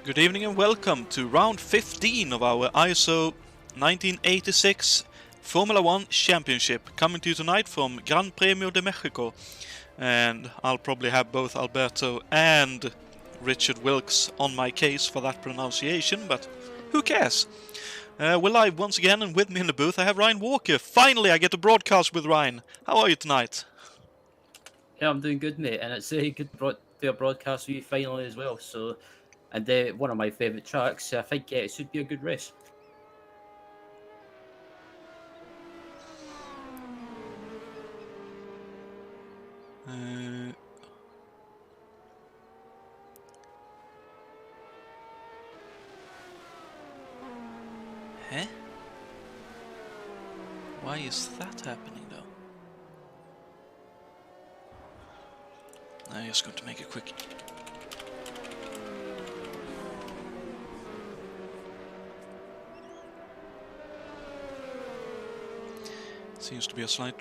Good evening and welcome to round 15 of our ISO 1986 Formula 1 Championship, coming to you tonight from Gran Premio de México. And I'll probably have both Alberto and Richard Wilkes on my case for that pronunciation, but who cares? We're live once again, and with me in the booth I have Ryan Walker. Finally, I get to broadcast with Ryan. How are you tonight? Yeah, I'm doing good, mate, and it's a good fair broadcast for you finally as well. So, and one of my favourite tracks. I think it should be a good race. Huh? Why is that happening though? I'm just going to make it quick. Seems to be a slight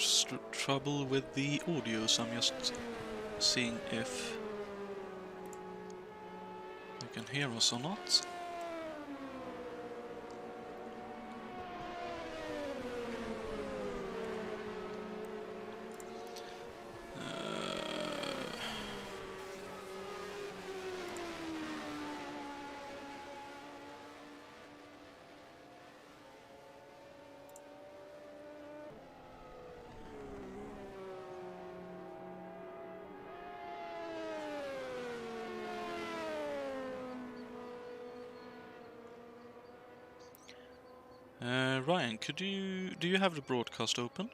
trouble with the audio, so I'm just seeing if you can hear us or not. Ryan, do you have the broadcast open?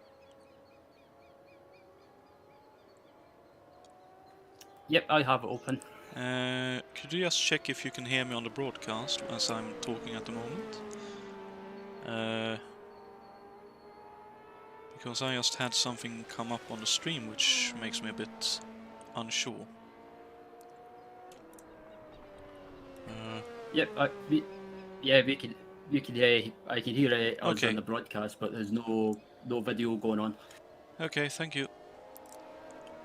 Yep, I have it open. Could you just check if you can hear me on the broadcast as I'm talking at the moment? Because I just had something come up on the stream which makes me a bit unsure. Yep, we can. I can hear it on the broadcast, but there's no video going on. Okay, thank you.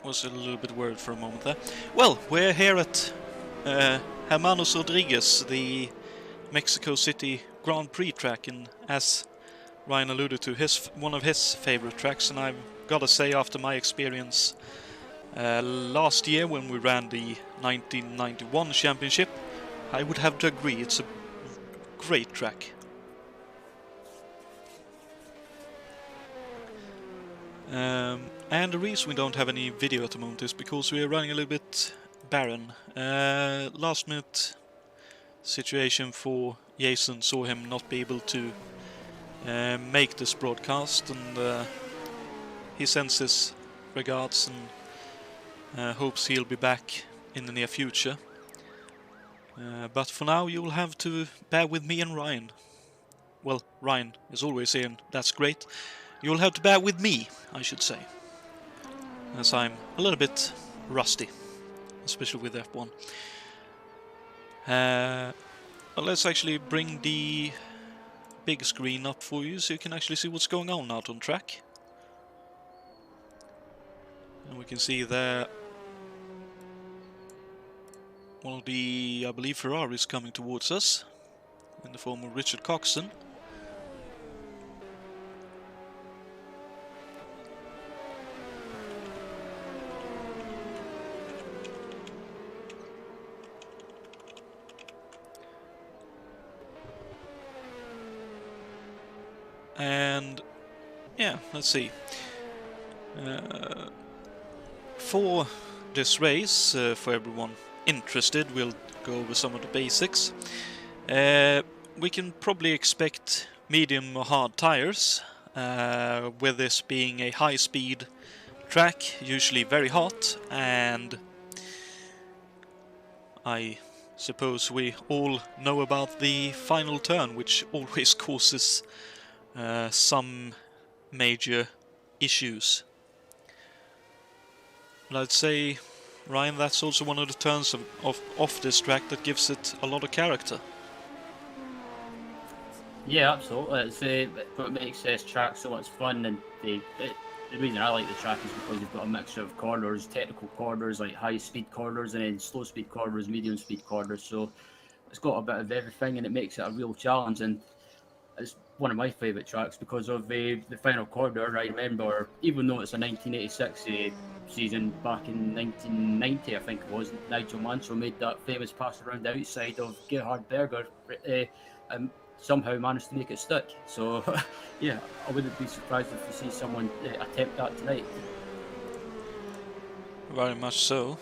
Was a little bit worried for a moment there. Well, we're here at Hermanos Rodriguez, the Mexico City Grand Prix track, and as Ryan alluded to, one of his favorite tracks, and I've got to say, after my experience last year when we ran the 1991 championship, I would have to agree it's a great track. And the reason we don't have any video at the moment is because we are running a little bit barren. Last minute situation for Jason saw him not be able to make this broadcast, and he sends his regards and hopes he'll be back in the near future. But for now you will have to bear with me and Ryan. Well, Ryan is always here, and that's great. You'll have to bear with me, I should say, as I'm a little bit rusty, especially with F1. Well, let's actually bring the big screen up for you so you can actually see what's going on out on track. And we can see there one of the, I believe, Ferraris coming towards us in the form of Richard Coxen. And yeah, let's see. For this race, for everyone interested, we'll go over some of the basics. We can probably expect medium or hard tires, with this being a high-speed track, usually very hot, and I suppose we all know about the final turn, which always causes some major issues. But I'd say, Ryan, that's also one of the turns of this track that gives it a lot of character. Yeah, absolutely. It's what makes this track so much fun, and the reason I like the track is because you've got a mixture of corners, technical corners like high speed corners, and then slow speed corners, medium speed corners. So it's got a bit of everything, and it makes it a real challenge. And it's one of my favourite tracks because of the final corner. I remember, even though it's a 1986 season, back in 1990, I think it was, Nigel Mansell made that famous pass around the outside of Gerhard Berger, and somehow managed to make it stick. So, yeah, I wouldn't be surprised if you see someone attempt that tonight. Very much so.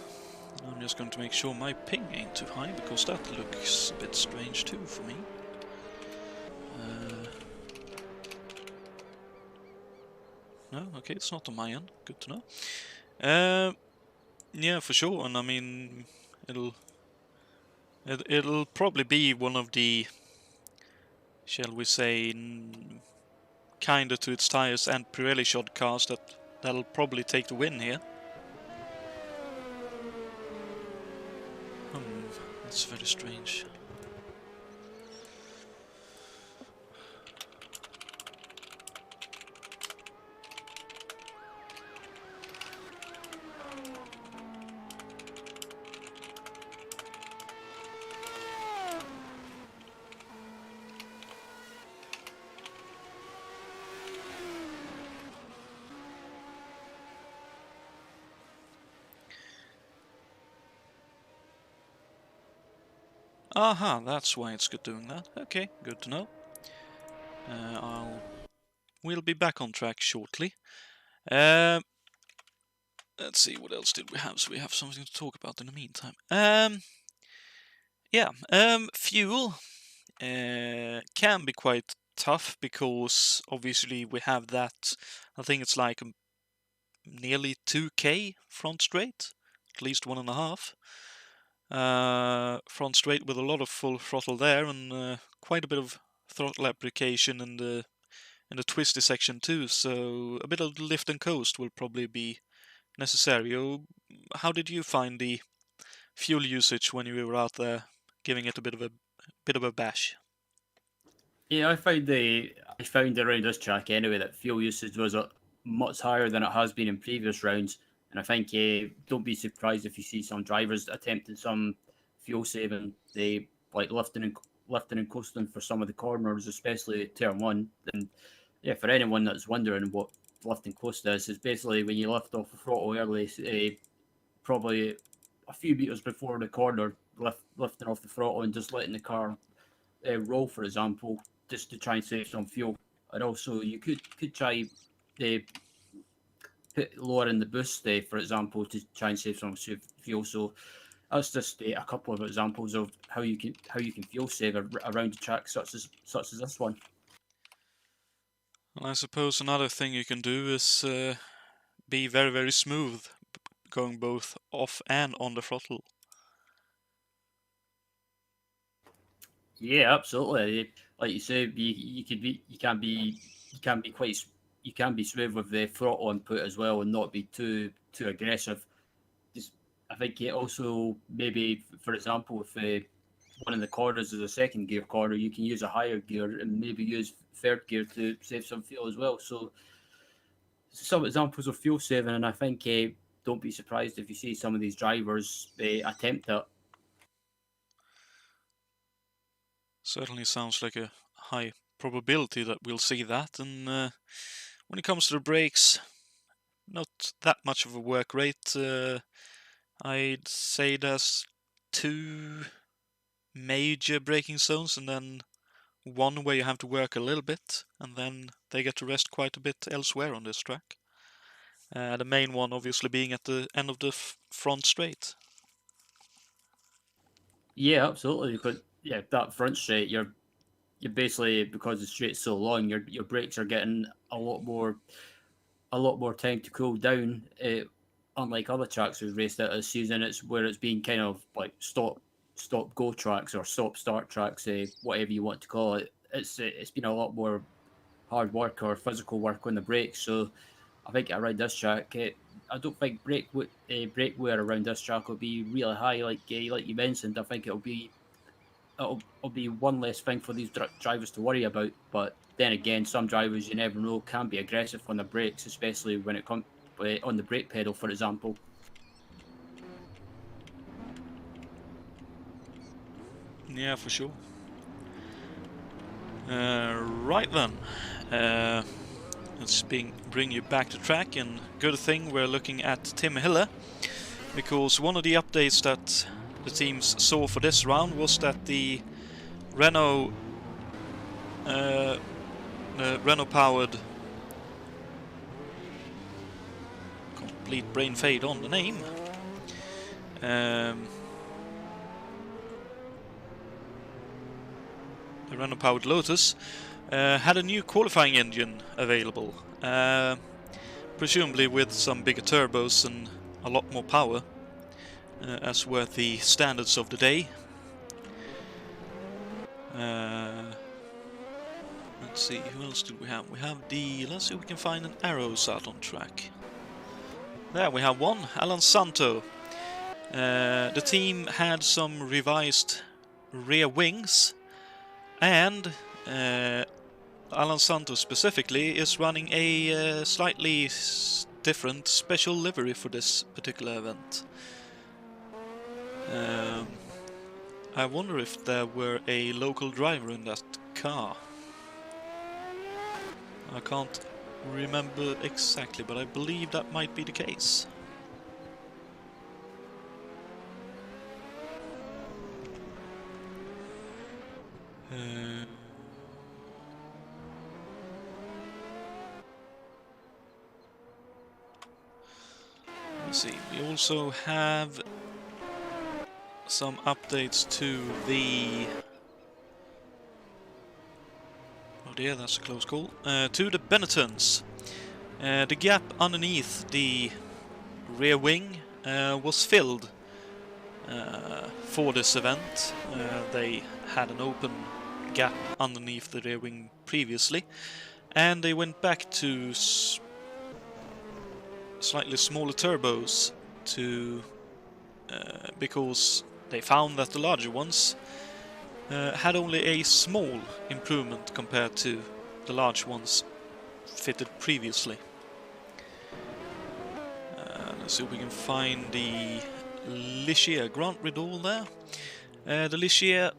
I'm just going to make sure my ping ain't too high, because that looks a bit strange too for me. No, okay, it's not on my end. Good to know. Yeah, for sure. And I mean, it'll probably be one of the, shall we say, kinder to its tires and Pirelli shod cars that'll probably take the win here. That's very strange. Aha, that's why it's good doing that. Okay, good to know. We'll be back on track shortly. Let's see, what else did we have? So we have something to talk about in the meantime. Fuel can be quite tough because obviously we have that. I think it's like nearly 2k front straight, at least 1.5. Front straight with a lot of full throttle there, and quite a bit of throttle application in the twisty section too. So a bit of lift and coast will probably be necessary. How did you find the fuel usage when you were out there, giving it a bit of a bash? Yeah, I found around this track anyway that fuel usage was much higher than it has been in previous rounds, and I think don't be surprised if you see some drivers attempting some fuel saving. They like lifting and coasting for some of the corners, especially turn one. And yeah, for anyone that's wondering what lift and coast is, it's basically when you lift off the throttle early, probably a few meters before the corner, lifting off the throttle and just letting the car roll, for example, just to try and save some fuel. And also, you could try uh, put lower in the boost, for example, to try and save some fuel. So that's just a couple of examples of how you can fuel save around the track, such as this one. Well, I suppose another thing you can do is be very, very smooth, going both off and on the throttle. Yeah, absolutely. Like you say, you can be smooth with the throttle input as well, and not be too aggressive. Just, I think it also maybe, for example, if one of the corners is a second gear corner, you can use a higher gear and maybe use third gear to save some fuel as well. So some examples of fuel saving, and I think don't be surprised if you see some of these drivers attempt it. Certainly sounds like a high probability that we'll see that. And when it comes to the brakes, not that much of a work rate. I'd say there's 2 major braking zones, and then one where you have to work a little bit, and then they get to rest quite a bit elsewhere on this track. The main one obviously being at the end of the front straight. Yeah, absolutely. Because yeah, that front straight, you're basically, because the straight's so long, your brakes are getting a lot more time to cool down. Unlike other tracks we've raced at this season, it's where it's been kind of like stop go tracks or stop start tracks, whatever you want to call it. It's been a lot more hard work or physical work on the brakes. So I think around this track, I don't think brake wear around this track will be really high, like you mentioned. I think it'll be one less thing for these drivers to worry about. But then again, some drivers, you never know, can be aggressive on the brakes, especially when it comes on the brake pedal, for example. Yeah, for sure. Right then. Let's bring you back to track, and good thing we're looking at Tim Hiller, because one of the updates that the teams saw for this round was that the Renault powered, complete brain fade on the name, the Renault powered Lotus had a new qualifying engine available, presumably with some bigger turbos and a lot more power, as were the standards of the day. Let's see, who else do we have? We have let's see if we can find an arrows out on track. There we have one, Alan Santo. The team had some revised rear wings, and Alan Santo specifically is running a slightly different special livery for this particular event. I wonder if there were a local driver in that car. I can't remember exactly, but I believe that might be the case. Let's see, we also have some updates to the... Oh dear, that's a close call. To the Benettons. The gap underneath the rear wing was filled for this event. They had an open gap underneath the rear wing previously, and they went back to slightly smaller turbos to because they found that the larger ones had only a small improvement compared to the large ones fitted previously. Let's see if we can find the Ligier Grand Rideau there. The Ligier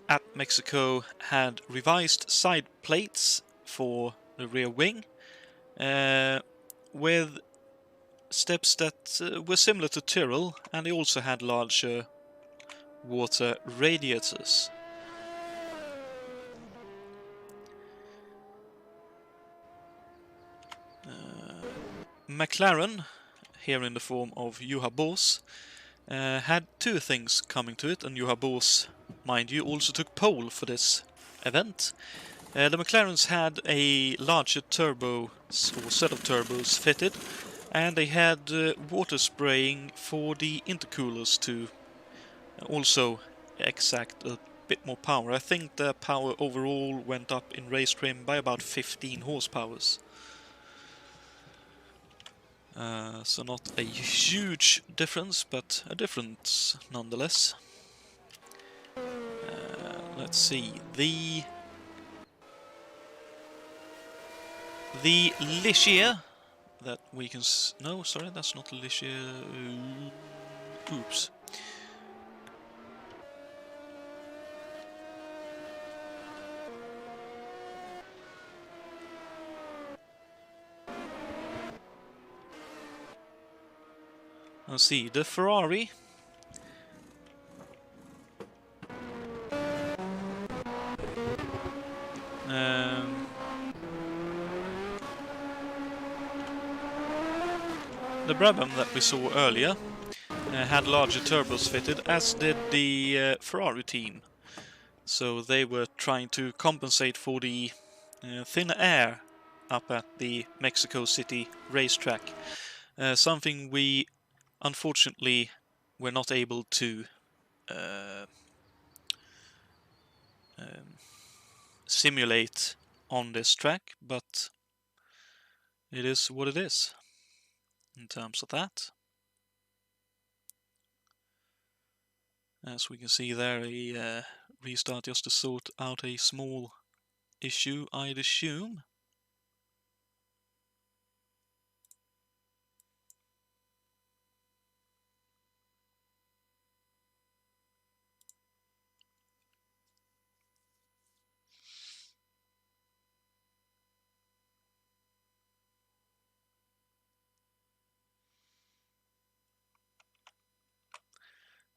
at Mexico had revised side plates for the rear wing with steps that were similar to Tyrrell, and they also had larger water radiators. McLaren, here in the form of Juha Boos, had two things coming to it, and Juha Boos, mind you, also took pole for this event. The McLarens had a larger turbo, or set of turbos fitted, and they had water spraying for the intercoolers to also exact a bit more power. I think the power overall went up in race trim by about 15 horsepower. So not a huge difference, but a difference nonetheless. Let's see, the Ligier that we can no, sorry, that's not Ligier. Oops. Let's see, the Ferrari. The Brabham that we saw earlier had larger turbos fitted, as did the Ferrari team. So they were trying to compensate for the thinner air up at the Mexico City racetrack. Something we unfortunately were not able to simulate on this track, but it is what it is in terms of that. As we can see there, a restart just to sort out a small issue, I'd assume.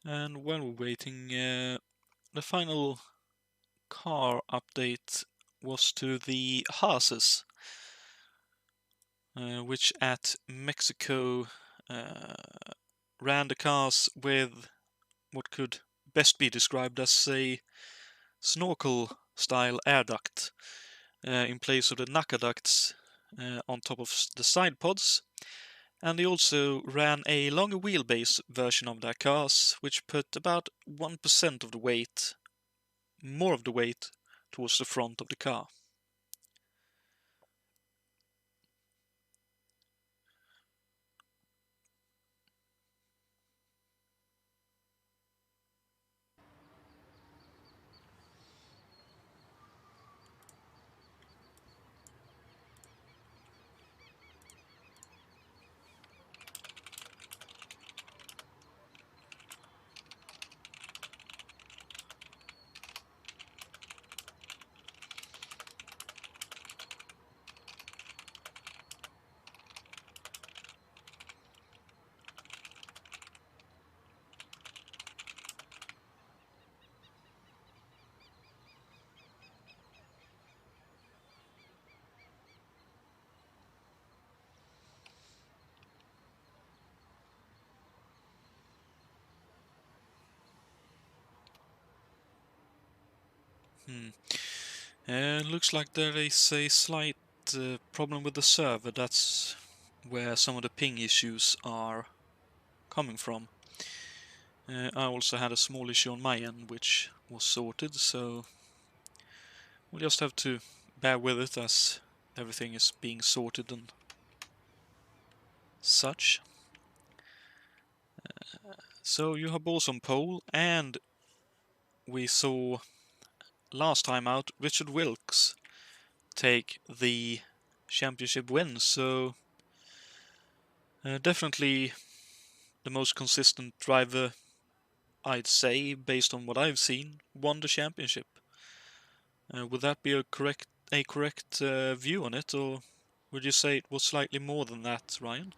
And while we're waiting, the final car update was to the Hases, which at Mexico ran the cars with what could best be described as a snorkel-style air duct in place of the NACA ducts on top of the side pods. And they also ran a longer wheelbase version of their cars, which put about 1% of the weight, more of the weight, towards the front of the car. Looks like there is a slight problem with the server. That's where some of the ping issues are coming from. I also had a small issue on my end, which was sorted, so we'll just have to bear with it as everything is being sorted and such. So you have balls on pole, and we saw last time out Richard Wilkes take the championship win, so definitely the most consistent driver, I'd say, based on what I've seen, won the championship. Would that be a correct view on it, or would you say it was slightly more than that, Ryan?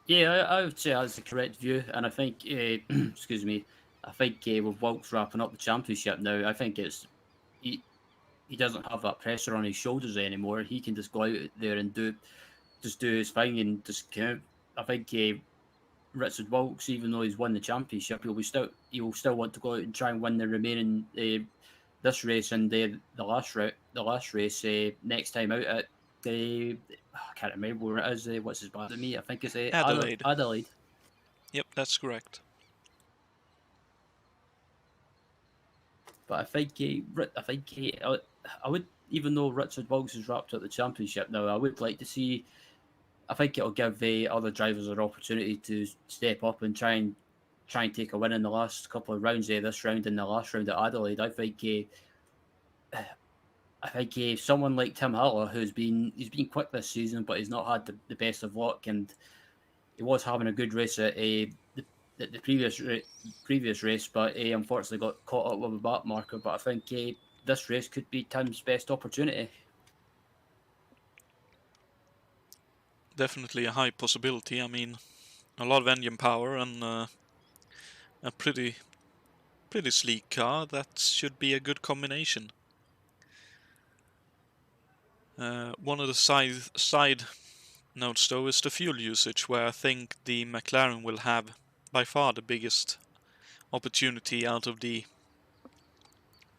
Yeah, I would say that's the correct view, and I think, excuse me, I think with Wilkes wrapping up the championship now, I think he doesn't have that pressure on his shoulders anymore. He can just go out there and do his thing and just kind of. I think Richard Wilkes, even though he's won the championship, he'll still want to go out and try and win the remaining this race and the last race next time out at the I can't remember where it is. What's his bad to me? I think it's Adelaide. Adelaide. Yep, that's correct. But I would, even though Richard Wilkes has wrapped up the championship now, I would like to see. I think it'll give the other drivers an opportunity to step up and try and take a win in the last couple of rounds. This round and the last round at Adelaide. I think someone like Tim Haller, he's been quick this season, but he's not had the best of luck, and he was having a good race at the previous race, but he unfortunately got caught up with a back marker. But I think this race could be Tim's best opportunity. Definitely a high possibility. I mean, a lot of engine power and a pretty sleek car. That should be a good combination. One of the side notes, though, is the fuel usage, where I think the McLaren will have by far the biggest opportunity out of the,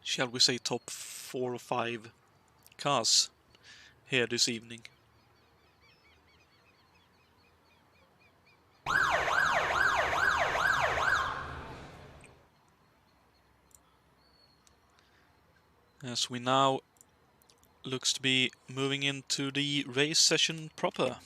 shall we say, top 4 or 5 cars here this evening. As we now looks to be moving into the race session proper.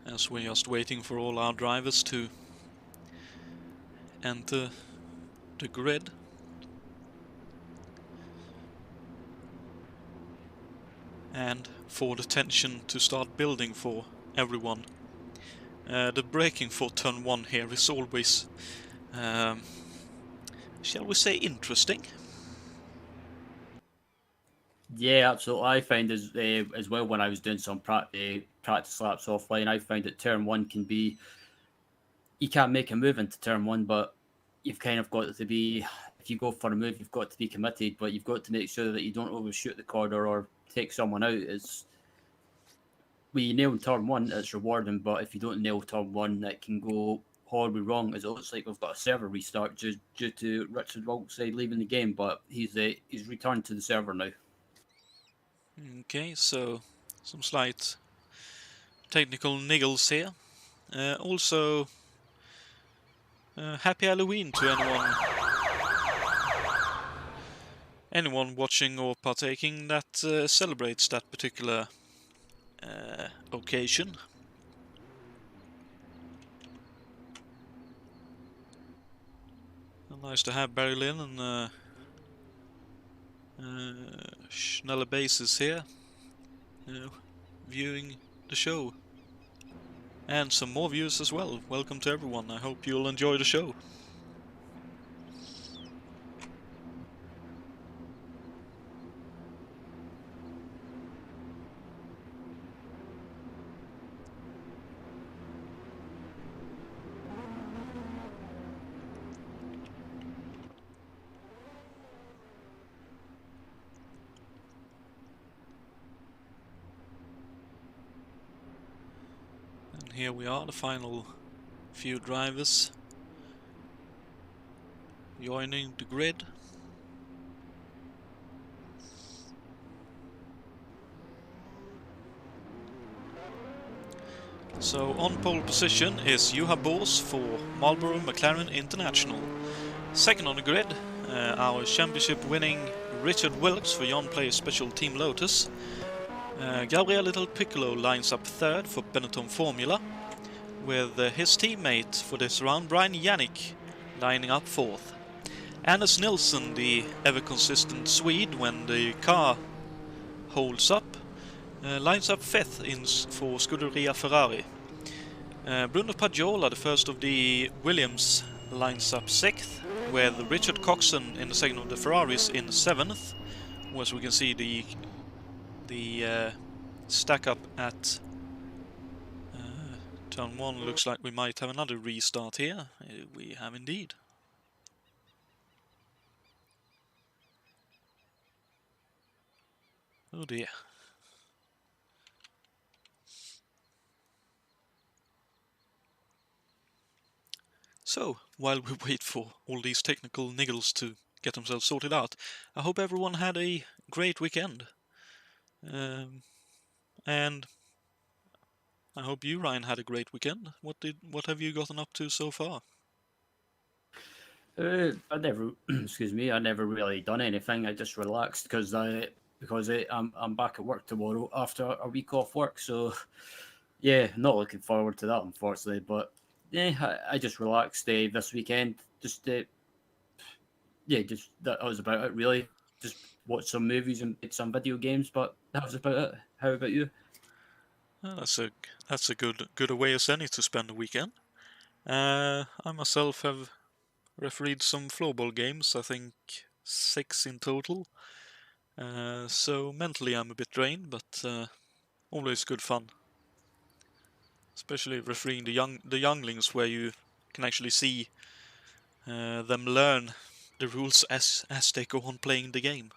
As we're just waiting for all our drivers to enter the grid. And for the tension to start building for everyone The braking for turn 1 here is always, shall we say, interesting. Yeah, absolutely. I found as well when I was doing some practice laps offline, I found that turn 1 can be, you can't make a move into turn 1, but you've kind of got to be, if you go for a move, you've got to be committed, but you've got to make sure that you don't overshoot the corner or take someone out. When you nail turn 1, it's rewarding, but if you don't nail turn 1, it can go horribly wrong. As it looks like we've got a server restart due to Richard Wilkside leaving the game, but he's returned to the server now. Okay, so some slight technical niggles here. Also, happy Halloween to anyone watching or partaking that celebrates that particular occasion. Nice to have Barry Lynn and Schnelle Bases here, viewing the show. And some more viewers as well. Welcome to everyone. I hope you'll enjoy the show. And here we are, the final few drivers joining the grid. So on pole position is Juha Bors for Marlboro McLaren International. Second on the grid, our championship winning Richard Wilkes for John Player Special Team Lotus. Gabriel Little Piccolo lines up third for Benetton Formula, with his teammate for this round, Brian Yannick, lining up fourth. Anders Nilsson, the ever-consistent Swede when the car holds up, lines up fifth for Scuderia Ferrari. Bruno Pagiola, the first of the Williams, lines up sixth, with Richard Coxen in the second of the Ferraris in seventh. As we can see, the stack up at turn 1 looks like we might have another restart here. We have indeed. Oh dear. So, while we wait for all these technical niggles to get themselves sorted out, I hope everyone had a great weekend. And I hope you, Ryan, had a great weekend. What have you gotten up to so far? I never, excuse me, I never really done anything. I just relaxed because I'm back at work tomorrow after a week off work. So yeah, not looking forward to that, unfortunately. But yeah, I just relaxed this weekend. Just just that was about it really. Just watch some movies and played some video games, but that was about it. How about you? That's a good way as any to spend a weekend. I myself have refereed some floorball games, I think 6 in total. So mentally I'm a bit drained, but always good fun. Especially refereeing the younglings, where you can actually see them learn the rules as they go on playing the game.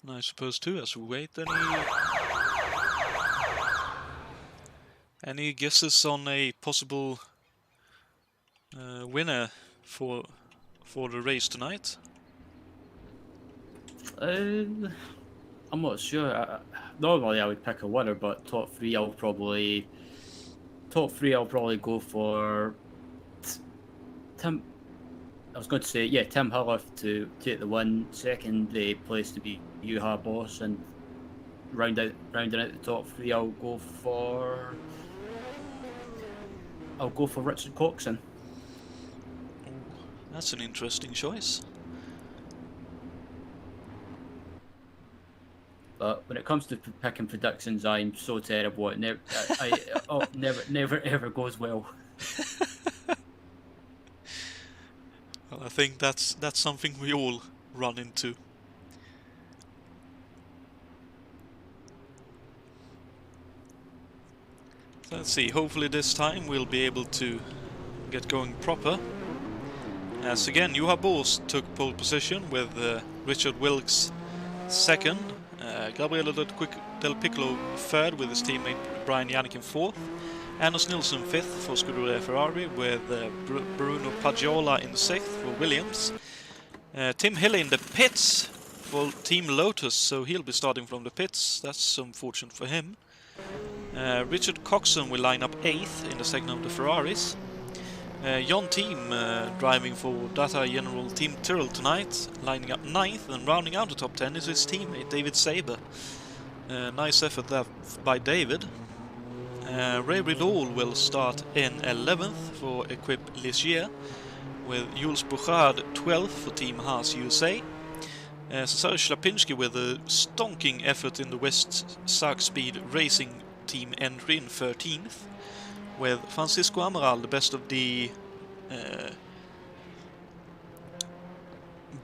And I suppose too, as we wait, any guesses on a possible winner for the race tonight? I'm not sure. Normally I would pick a winner, but top three I'll probably go for Tim. I was going to say, yeah, Tim Hillif to take the win. Second place to be Juha Boss, and rounding out the top three, I'll go for I'll go for Richard Coxen. That's an interesting choice. But when it comes to picking predictions, I'm so terrible. It never ever goes well. Well, I think that's something we all run into. So let's see, hopefully this time we'll be able to get going proper. As again, Juha Boos took pole position with Richard Wilkes second, Gabriele Del Piccolo third with his teammate Brian Jannikin fourth, Anders Nilsson fifth for Scuderia Ferrari with Bruno Pagiola in sixth for Williams, Tim Hill in the pits for Team Lotus, so he'll be starting from the pits, that's unfortunate for him. Richard Coxen will line up 8th in the second of the Ferraris. Jon Team driving for Data General Team Tyrrell tonight, lining up 9th, and rounding out the top 10 is his teammate David Saber. Nice effort there by David. Ray Riddall will start in 11th for Equip Ligier, with Jules Bouchard 12th for Team Haas USA. Cesare Schlapinski with a stonking effort in the West Sark Speed Racing Team entry in 13th, with Francisco Amaral, the best of the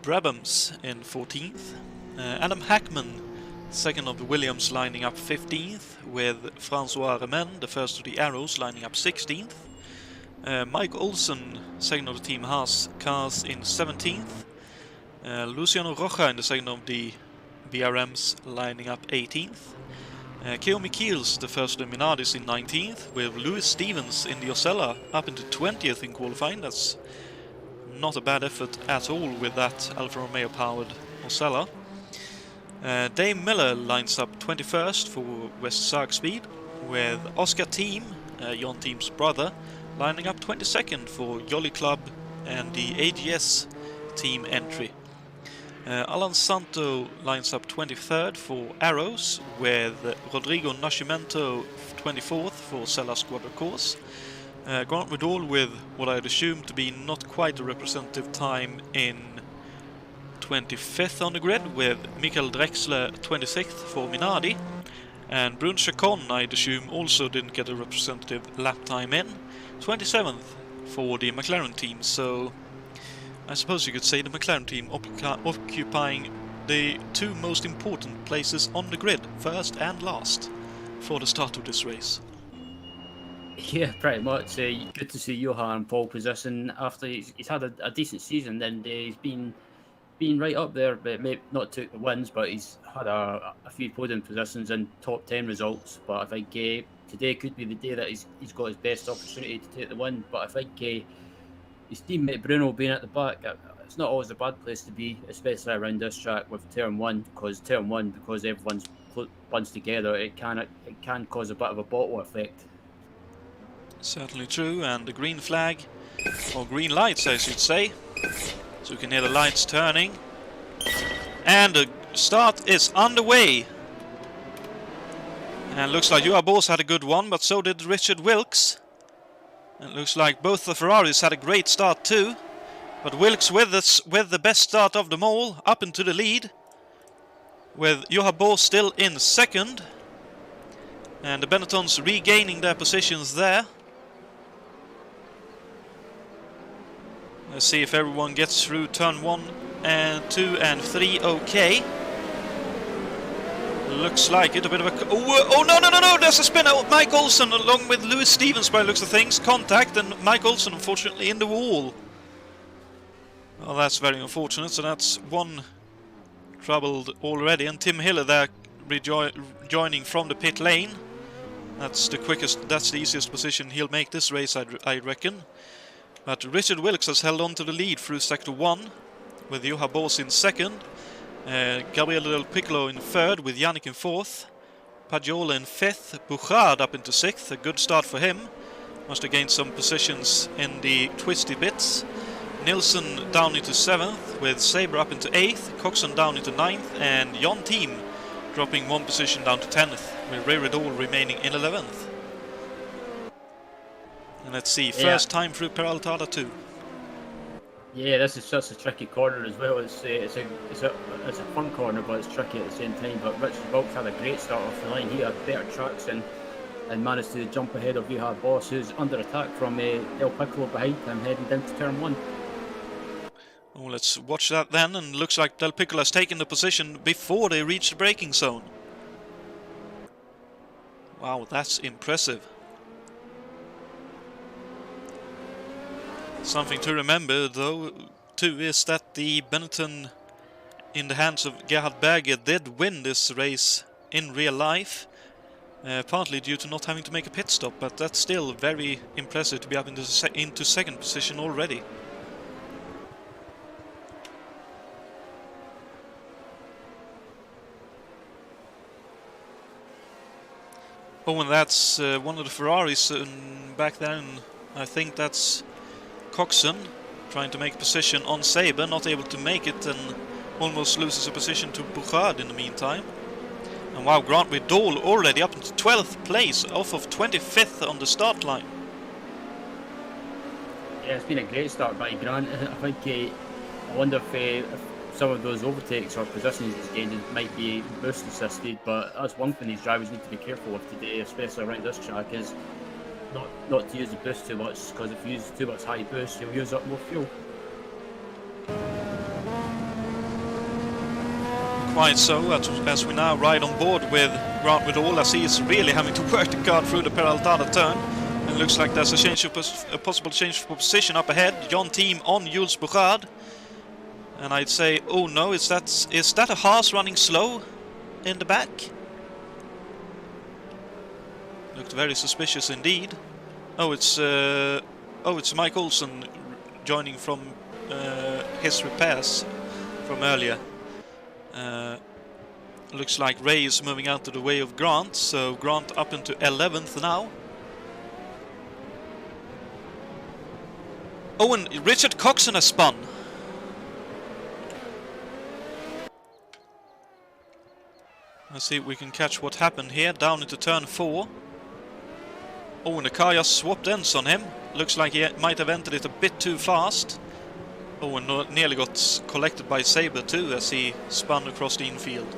Brabhams, in 14th. Adam Hackman, second of the Williams, lining up 15th, with Francois Remen, the first of the Arrows, lining up 16th. Mike Olsen, second of the Team Haas cars, in 17th. Luciano Rocha in the second of the BRMs, lining up 18th. Keomi Kiels, the first of the Minardis, in 19th, with Lewis Stevens in the Osella up into 20th in qualifying. That's not a bad effort at all with that Alfa Romeo powered Osella. Dave Miller lines up 21st for West Sark Speed, with Oscar Team, Jon Team's brother, lining up 22nd for Jolly Club and the AGS team entry. Alan Santo lines up 23rd for Arrows, with Rodrigo Nascimento 24th for Sella Squadra Course. Grant Riddall with what I'd assume to be not quite a representative time in 25th on the grid, with Michael Drexler 26th for Minardi. And Brun Chacon, I'd assume, also didn't get a representative lap time in, 27th for the McLaren team, so I suppose you could say the McLaren team occupying the two most important places on the grid, first and last, for the start of this race. Yeah, pretty much. Good to see Johan in pole position after he's had a decent season, and he's been right up there, but maybe not took the wins, but he's had a few podium positions and top 10 results. But I think today could be the day that he's got his best opportunity to take the win. But I think his teammate Bruno being at the back, it's not always a bad place to be, especially around this track with turn one, because everyone's bunched together, it can cause a bit of a bottle effect. Certainly true, and the green flag, or green lights I should say, so you can hear the lights turning, and the start is underway. And looks like Juha Boos had a good one, but so did Richard Wilkes. It looks like both the Ferraris had a great start too, but Wilkes with the best start of them all, up into the lead, with Juha Boos still in second, and the Benettons regaining their positions there. Let's see if everyone gets through turn 1 and 2 and 3 okay. Looks like it, a bit of a... Oh, no, there's a spin out. Mike Olsen along with Lewis Stevens by the looks of things. Contact, and Mike Olsen unfortunately in the wall. Well, that's very unfortunate, so that's one troubled already. And Tim Hiller there joining from the pit lane. That's the easiest position he'll make this race, I reckon. But Richard Wilkes has held on to the lead through sector 1, with Juha Boos in second. Gabriele Del Piccolo in third, with Yannick in fourth. Pagiola in fifth. Bouchard up into sixth. A good start for him. Must have gained some positions in the twisty bits. Nilsson down into seventh, with Saber up into eighth. Coxen down into ninth, and Jon Team dropping one position down to 10th, with Ray Riddall remaining in 11th. And let's see, first time through Peraltada 2. Yeah, this is such a tricky corner as well. It's a fun corner, but it's tricky at the same time. But Richard Wilkes had a great start off the line. He had better traction and managed to jump ahead of Vihar Boss, who's under attack from El Piccolo behind him, heading down to turn 1. Oh, let's watch that then, and looks like Del Piccolo has taken the position before they reach the braking zone. Wow, that's impressive. Something to remember, though, too, is that the Benetton in the hands of Gerhard Berger did win this race in real life, partly due to not having to make a pit stop, but that's still very impressive to be up into second position already. Oh, and that's one of the Ferraris back then. I think that's Coxen trying to make a position on Saber, not able to make it, and almost loses a position to Bouchard in the meantime. And wow, Grant Riddle already up into 12th place, off of 25th on the start line. Yeah, it's been a great start by Grant. I think I wonder if some of those overtakes or positions he's gained might be boost assisted, but that's one thing these drivers need to be careful of today, especially around this track, is not to use the boost too much, because if you use too much high boost, you'll use up more fuel. Quite so, as we now ride on board with Grant Riddle, as he is really having to work the car through the Peraltada turn. And it looks like there's a possible change of position up ahead. John Team on Jules Bouchard. And I'd say, oh no, is that a Haas running slow in the back? Looked very suspicious indeed. Oh, it's Mike Olsen joining from his repairs from earlier. Looks like Ray is moving out of the way of Grant, so Grant up into 11th now. Oh, and Richard Coxen has spun. Let's see if we can catch what happened here, down into turn 4. Oh, and the car just swapped ends on him. Looks like he might have entered it a bit too fast. Oh, and nearly got collected by Saber too, as he spun across the infield.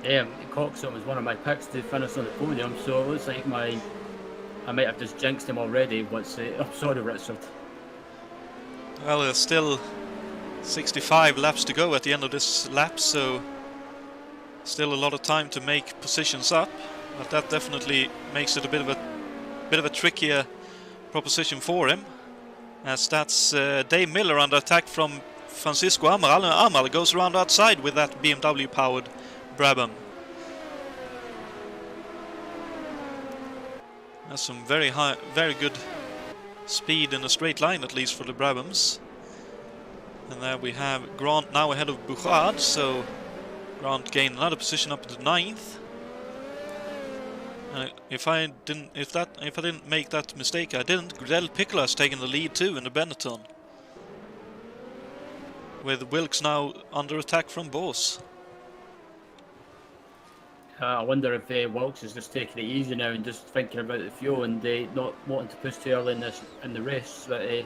Yeah, Coxen was one of my picks to finish on the podium, so it looks like I might have just jinxed him already. I'm sorry, Richard. Well, there's still 65 laps to go at the end of this lap, so still a lot of time to make positions up. But that definitely makes it a bit of a trickier proposition for him, as that's Dave Miller under attack from Francisco Amaral, and Amaral goes around outside with that BMW powered Brabham. That's some very good speed in a straight line, at least for the Brabhams. And there we have Grant now ahead of Bouchard, so Grant gained another position up to 9th. If I didn't make that mistake, I didn't. Del Piccolo has taken the lead too in the Benetton, with Wilkes now under attack from Boss. I wonder if Wilkes is just taking it easy now and just thinking about the fuel and not wanting to push too early in the race. But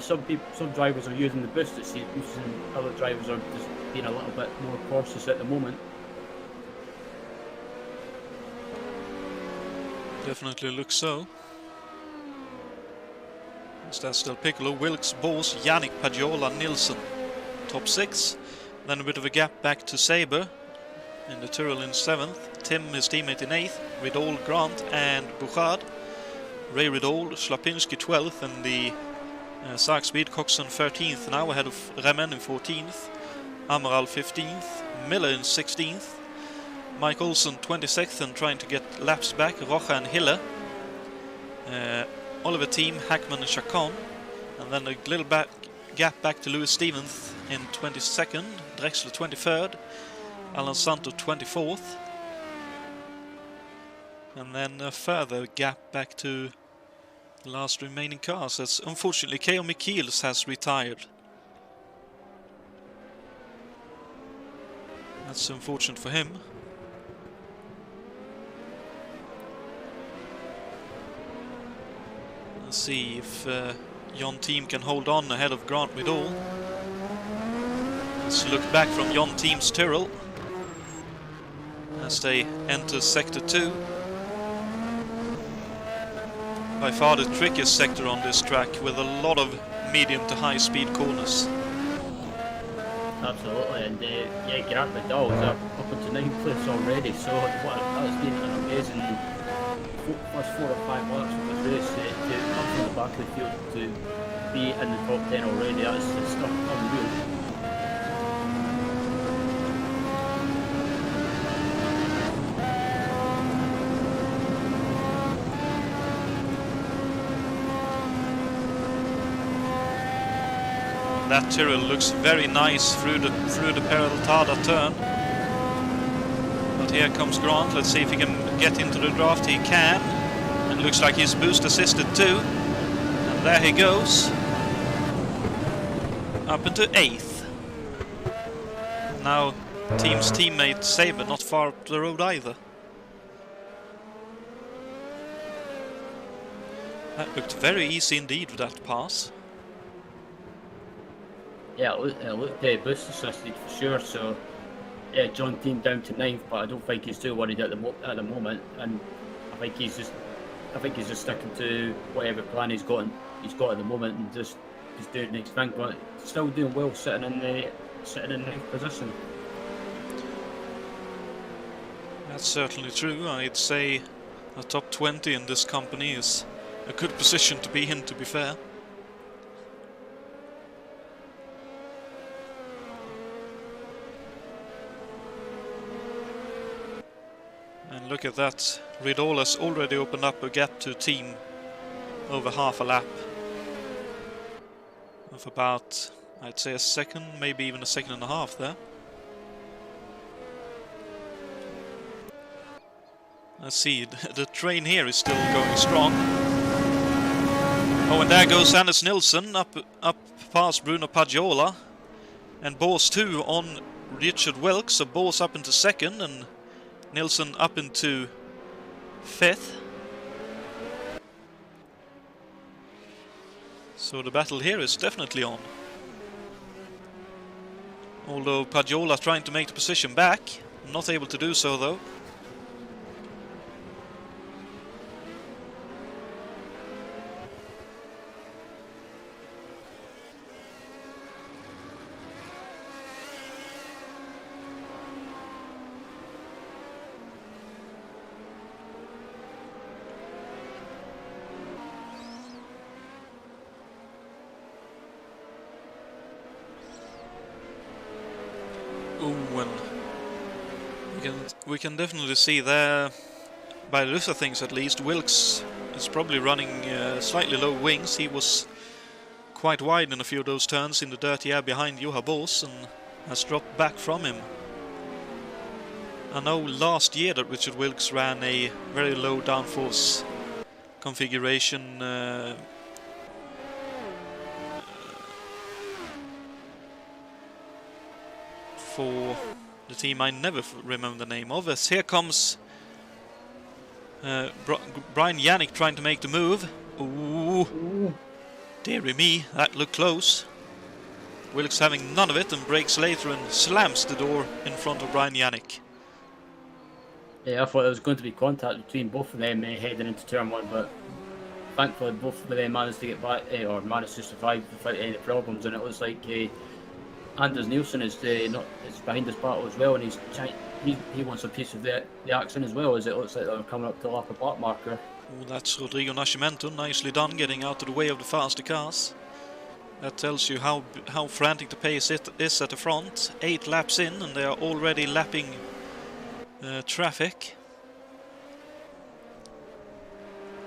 some drivers are using the boost it seems, and other drivers are just being a little bit more cautious at the moment. Definitely looks so. That's Del Piccolo, Wilkes, Boss, Yannick, Pagiola, Nilsson. Top 6. Then a bit of a gap back to Saber in the Tyrrell in 7th. Tim, his teammate, in 8th. Riddle, Grant and Bouchard. Ray Riddle, Slapinski 12th, and the Sark Speed Coxen 13th now, ahead of Remen in 14th. Amaral 15th. Miller in 16th. Mike Olsen 26th and trying to get laps back. Rocha and Hille. Oliver Team, Hackman and Chacon. And then a little gap back to Lewis Stevens in 22nd. Drexler 23rd. Alan Santo 24th. And then a further gap back to the last remaining cars, as unfortunately K.O. Michiels has retired. That's unfortunate for him. Let's see if Jon Team can hold on ahead of Grant Vidal. Let's look back from Jon Team's Tyrrell as they enter Sector 2. By far the trickiest sector on this track, with a lot of medium to high speed corners. Absolutely, and yeah, Grant Vidal is up into 9th place already, so that's been an amazing first 4 or 5 laps of this race to come from the back of the field to be in the top 10 already. That's just unreal. That Tyrrell looks very nice through the Peraltada turn. But here comes Grant. Let's see if he can get into the draft. He can. And looks like he's boost assisted too. And there he goes. Up into 8th. Now Team's teammate Saber not far up the road either. That looked very easy indeed with that pass. Yeah, it looked boost assisted for sure. So yeah, Jon Team down to 9th, but I don't think he's too worried at the moment. And I think he's just sticking to whatever plan he's got at the moment, and just doing the next thing. But still doing well, sitting in 9th position. That's certainly true. I'd say a top 20 in this company is a good position to be in, to be fair. And look at that, Vidal has already opened up a gap to Team over half a lap. Of about, I'd say a second, maybe even a second and a half there. Let's see, the train here is still going strong. Oh, and there goes Anders Nilsson up past Bruno Pagiola. And Bors 2 on Richard Wilkes, so Bors up into 2nd and Nilsson up into 5th. So the battle here is definitely on. Although Pagiola trying to make the position back, not able to do so though. We can definitely see there, by the looks of things at least, Wilkes is probably running slightly low wings. He was quite wide in a few of those turns in the dirty air behind Juha Bors and has dropped back from him. I know last year that Richard Wilkes ran a very low downforce configuration for the team I never remember the name of. As here comes Brian Yannick trying to make the move. Ooh, dearie me, that looked close. Wilkes having none of it and breaks later and slams the door in front of Brian Yannick. Yeah, I thought there was going to be contact between both of them heading into turn 1, but thankfully both of them managed to get back or managed to survive without any problems. And it looks like Anders Nilsson is behind this battle as well, and he wants a piece of the action as well, as it looks like they're coming up to the lap of back marker. Oh, that's Rodrigo Nascimento, nicely done, getting out of the way of the faster cars. That tells you how frantic the pace is at the front. 8 laps in, and they are already lapping traffic.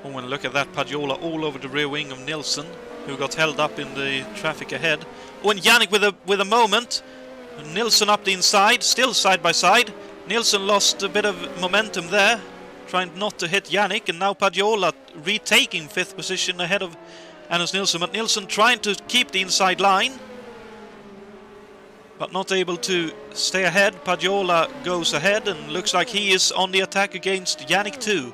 Oh, and look at that, Pagiola all over the rear wing of Nilsson, who got held up in the traffic ahead. Oh, and Yannick with a moment. Nilsson up the inside, still side by side. Nilsson lost a bit of momentum there, trying not to hit Yannick, and now Pagiola retaking 5th position ahead of Anders Nilsson. But Nilsson trying to keep the inside line, but not able to stay ahead. Pagiola goes ahead and looks like he is on the attack against Yannick too.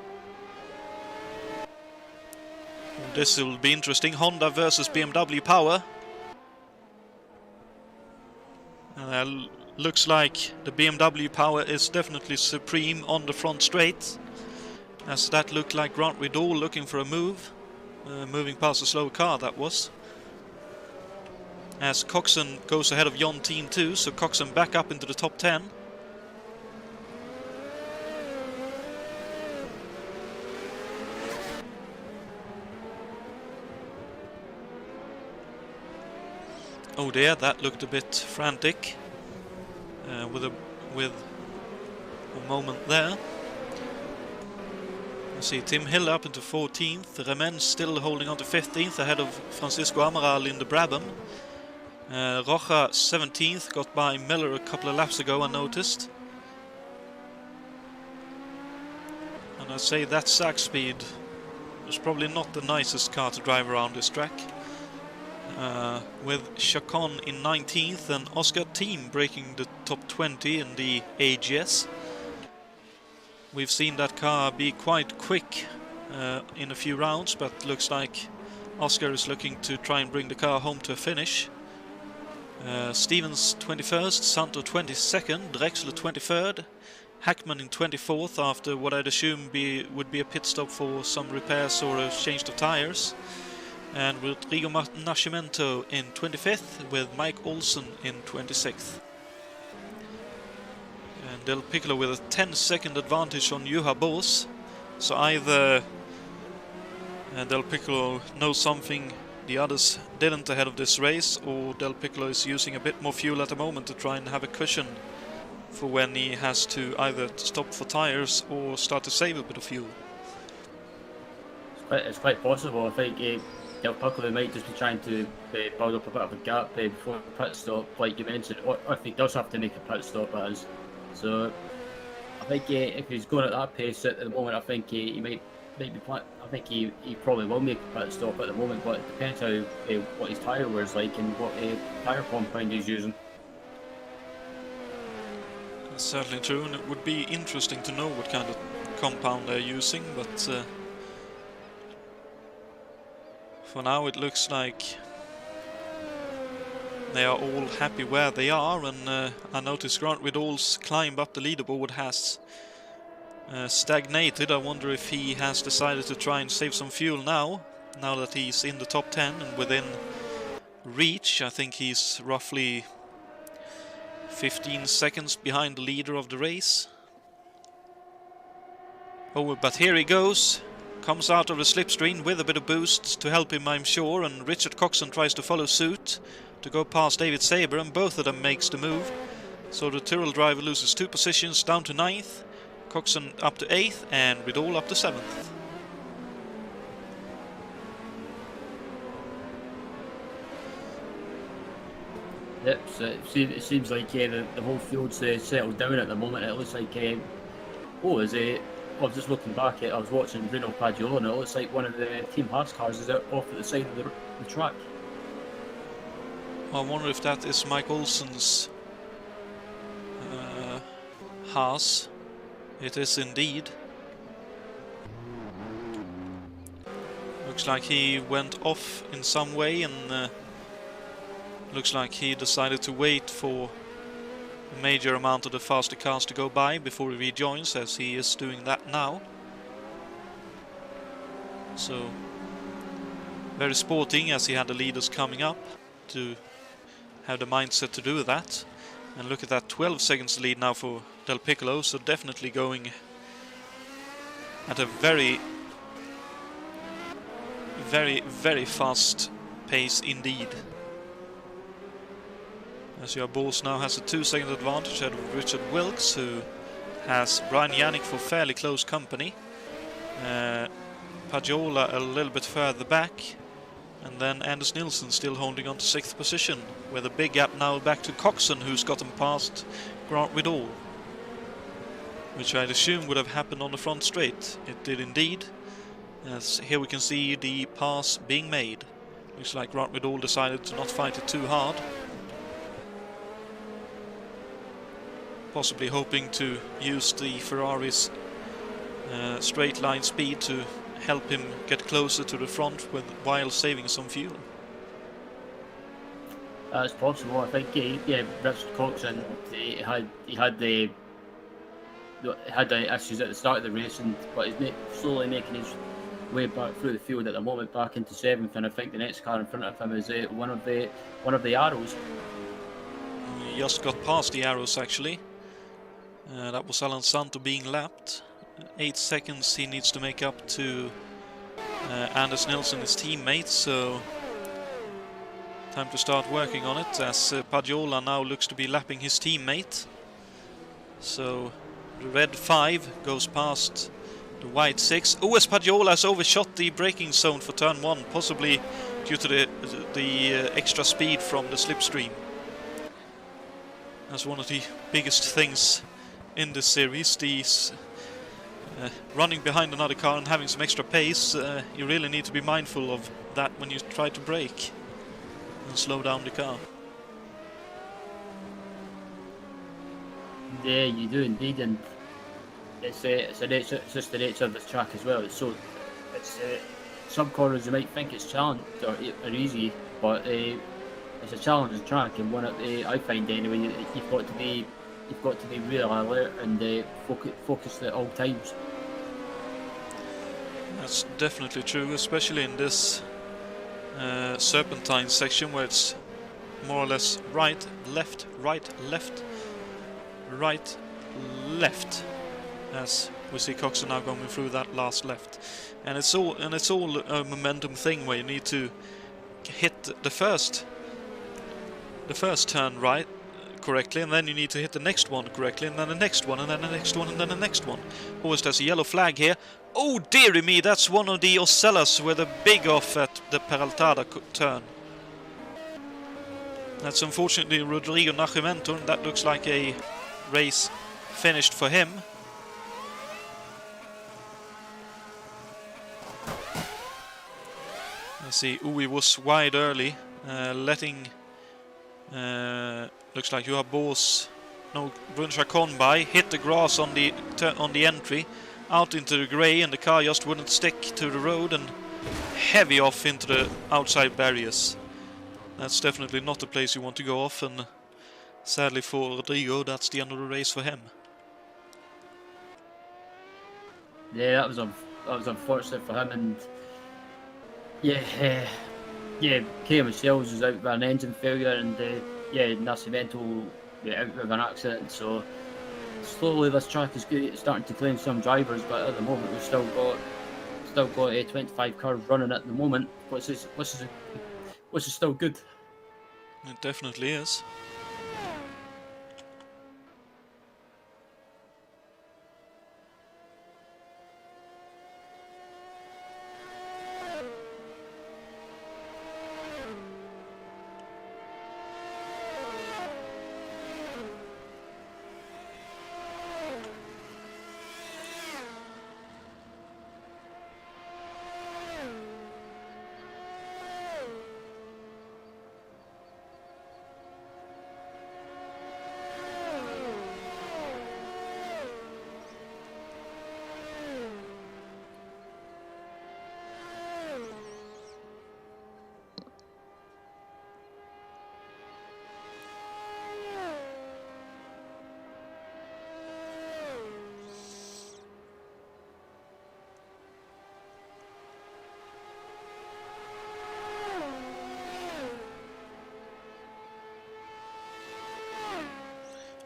This will be interesting. Honda versus BMW power. Looks like the BMW power is definitely supreme on the front straight. As that looked like Grant Rideau looking for a move. Moving past a slow car, that was. As Coxen goes ahead of Jonatan too, so Coxen back up into the top 10. Oh dear, that looked a bit frantic. With a moment there. You see Tim Hill up into 14th. Remen still holding on to 15th ahead of Francisco Amaral in the Brabham. Rocha 17th, got by Miller a couple of laps ago, I noticed. And I'd say that sack speed was probably not the nicest car to drive around this track. With Chacon in 19th and Oscar Team breaking the top 20 in the AGS. We've seen that car be quite quick in a few rounds, but looks like Oscar is looking to try and bring the car home to a finish. Stevens 21st, Santo 22nd, Drexler 23rd, Hackman in 24th after what I'd assume would be a pit stop for some repairs or a change of tyres. And Rodrigo Nascimento in 25th with Mike Olsen in 26th. And Del Piccolo with a 10-second advantage on Juha Boos. So either Del Piccolo knows something the others didn't ahead of this race, or Del Piccolo is using a bit more fuel at the moment to try and have a cushion for when he has to either stop for tyres or start to save a bit of fuel. It's quite possible. I think Del Piccolo might just be trying to build up a bit of a gap before the pit stop, like you mentioned, or if he does have to make a pit stop, as. So I think if he's going at that pace at the moment, I think he might be. I think he probably will make a pit stop at the moment, but it depends how what his tyre wear is like and what tyre compound he's using. That's certainly true, and it would be interesting to know what kind of compound they're using, but for now it looks like they are all happy where they are, and I noticed Grant Rideau's climb up the leaderboard has stagnated. I wonder if he has decided to try and save some fuel now that he's in the top 10 and within reach. I think he's roughly 15 seconds behind the leader of the race. Oh, but here he goes. Comes out of the slipstream with a bit of boost to help him, I'm sure, and Richard Coxen tries to follow suit to go past David Saber, and both of them makes the move. So the Tyrrell driver loses 2 positions down to 9th, Coxen up to 8th, and Rideau up to 7th. Yep, so it seems like the whole field's settled down at the moment. It looks like, I was just looking back I was watching Bruno Paggiola, and it looks like one of the Team Haas cars is out off at the side of the track. I wonder if that is Mike Olsen's Haas. It is indeed. Looks like he went off in some way, and looks like he decided to wait for a major amount of the faster cars to go by before he rejoins, as he is doing that now. So very sporting, as he had the leaders coming up to have the mindset to do that. And look at that, 12 seconds lead now for Del Piccolo, so definitely going at a very, very fast pace indeed. As your Boos now has a 2-second advantage ahead of Richard Wilkes, who has Brian Yannick for fairly close company. Paggiola a little bit further back, and then Anders Nilsson still holding on to 6th position, with a big gap now back to Coxen, who's gotten past Grant Rideau, which I'd assume would have happened on the front straight. It did indeed, as here we can see the pass being made. Looks like Grant Rideau decided to not fight it too hard, possibly hoping to use the Ferrari's straight line speed to help him get closer to the front while saving some fuel. That's possible. I think Richard Coxen he had the issues at the start of the race, but he's slowly making his way back through the field at the moment, back into 7th, and I think the next car in front of him is one of the Arrows. He just got past the Arrows actually. That was Santo being lapped. 8 seconds he needs to make up to Anders Nilsson, his teammate, so time to start working on it as Pagiola now looks to be lapping his teammate. So the red 5 goes past the white 6. Oh, as Pagiola has overshot the braking zone for turn 1, possibly due to the extra speed from the slipstream. That's one of the biggest things in this series, these running behind another car and having some extra pace. You really need to be mindful of that when you try to brake and slow down the car. Yeah, you do indeed, and it's just the nature of this track as well. So it's some corners you might think it's challenged or easy, but it's a challenging track, and one I find anyway. You've got to be really alert and focused at all times. That's definitely true, especially in this serpentine section where it's more or less right, left, left, as we see Coxen now going through that last left, and it's all a momentum thing where you need to hit the first turn right correctly, and then you need to hit the next one correctly, and then the next one, and then the next one, and then the next one. Always there's a yellow flag here. Oh dearie me, that's one of the Ocellas with a big off at the Peraltada turn. That's unfortunately Rodrigo Nascimento, and that looks like a race finished for him. Let's see, he was wide early, letting looks like you have Brun Chacon by, hit the grass on the entry, out into the grey, and the car just wouldn't stick to the road and heavy off into the outside barriers. That's definitely not the place you want to go off, and sadly for Rodrigo, that's the end of the race for him. Yeah, that was unfortunate for him, and K. Michelle's was out with an engine failure, and Nascimento out with an accident. So slowly this track is starting to claim some drivers, but at the moment we've still got 25 cars running at the moment, which is still good. It definitely is.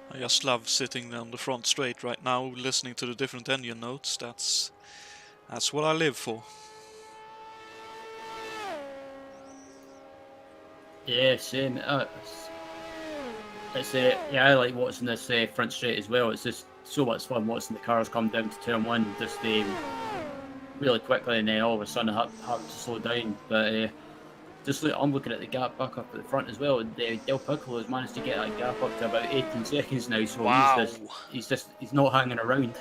I just love sitting on the front straight right now, listening to the different engine notes. That's what I live for. Yeah, same. I like watching this front straight as well. It's just so much fun watching the cars come down to turn 1, just really quickly, and then all of a sudden have to slow down. But I'm looking at the gap back up at the front as well. Del Piccolo has managed to get that gap up to about 18 seconds now, so wow. he's not hanging around.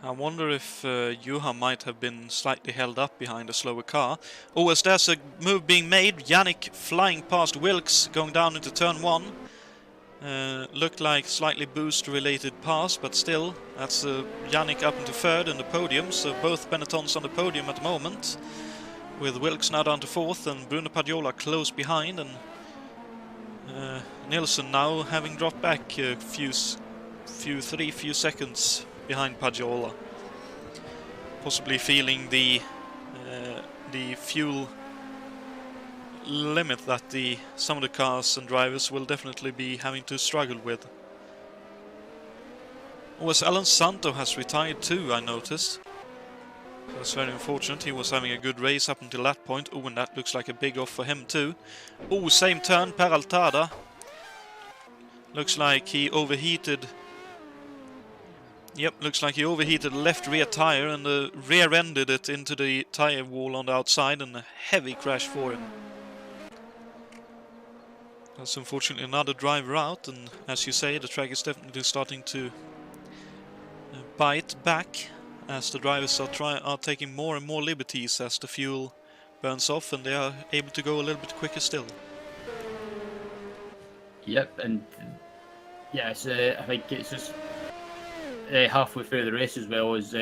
I wonder if Juha might have been slightly held up behind a slower car. Oh, as there's a move being made, Yannick flying past Wilkes, going down into turn 1. Looked like slightly boost related pass, but still, that's Yannick up into third in the podium, so both Benettons on the podium at the moment, with Wilkes now down to fourth and Bruno Padiola close behind, and Nilsson now having dropped back a few seconds behind Padiola, possibly feeling the fuel limit that some of the cars and drivers will definitely be having to struggle with. Alan Santo has retired too, I noticed. That's very unfortunate. He was having a good race up until that point. Oh, and that looks like a big off for him too. Oh, same turn, Peraltada. Looks like he overheated. Yep, looks like he overheated the left rear tire and rear-ended it into the tire wall on the outside, and a heavy crash for him. That's unfortunately another driver out, and as you say, the track is definitely starting to bite back as the drivers are taking more and more liberties as the fuel burns off, and they are able to go a little bit quicker still. Yep, and yeah, I think it's just halfway through the race as well is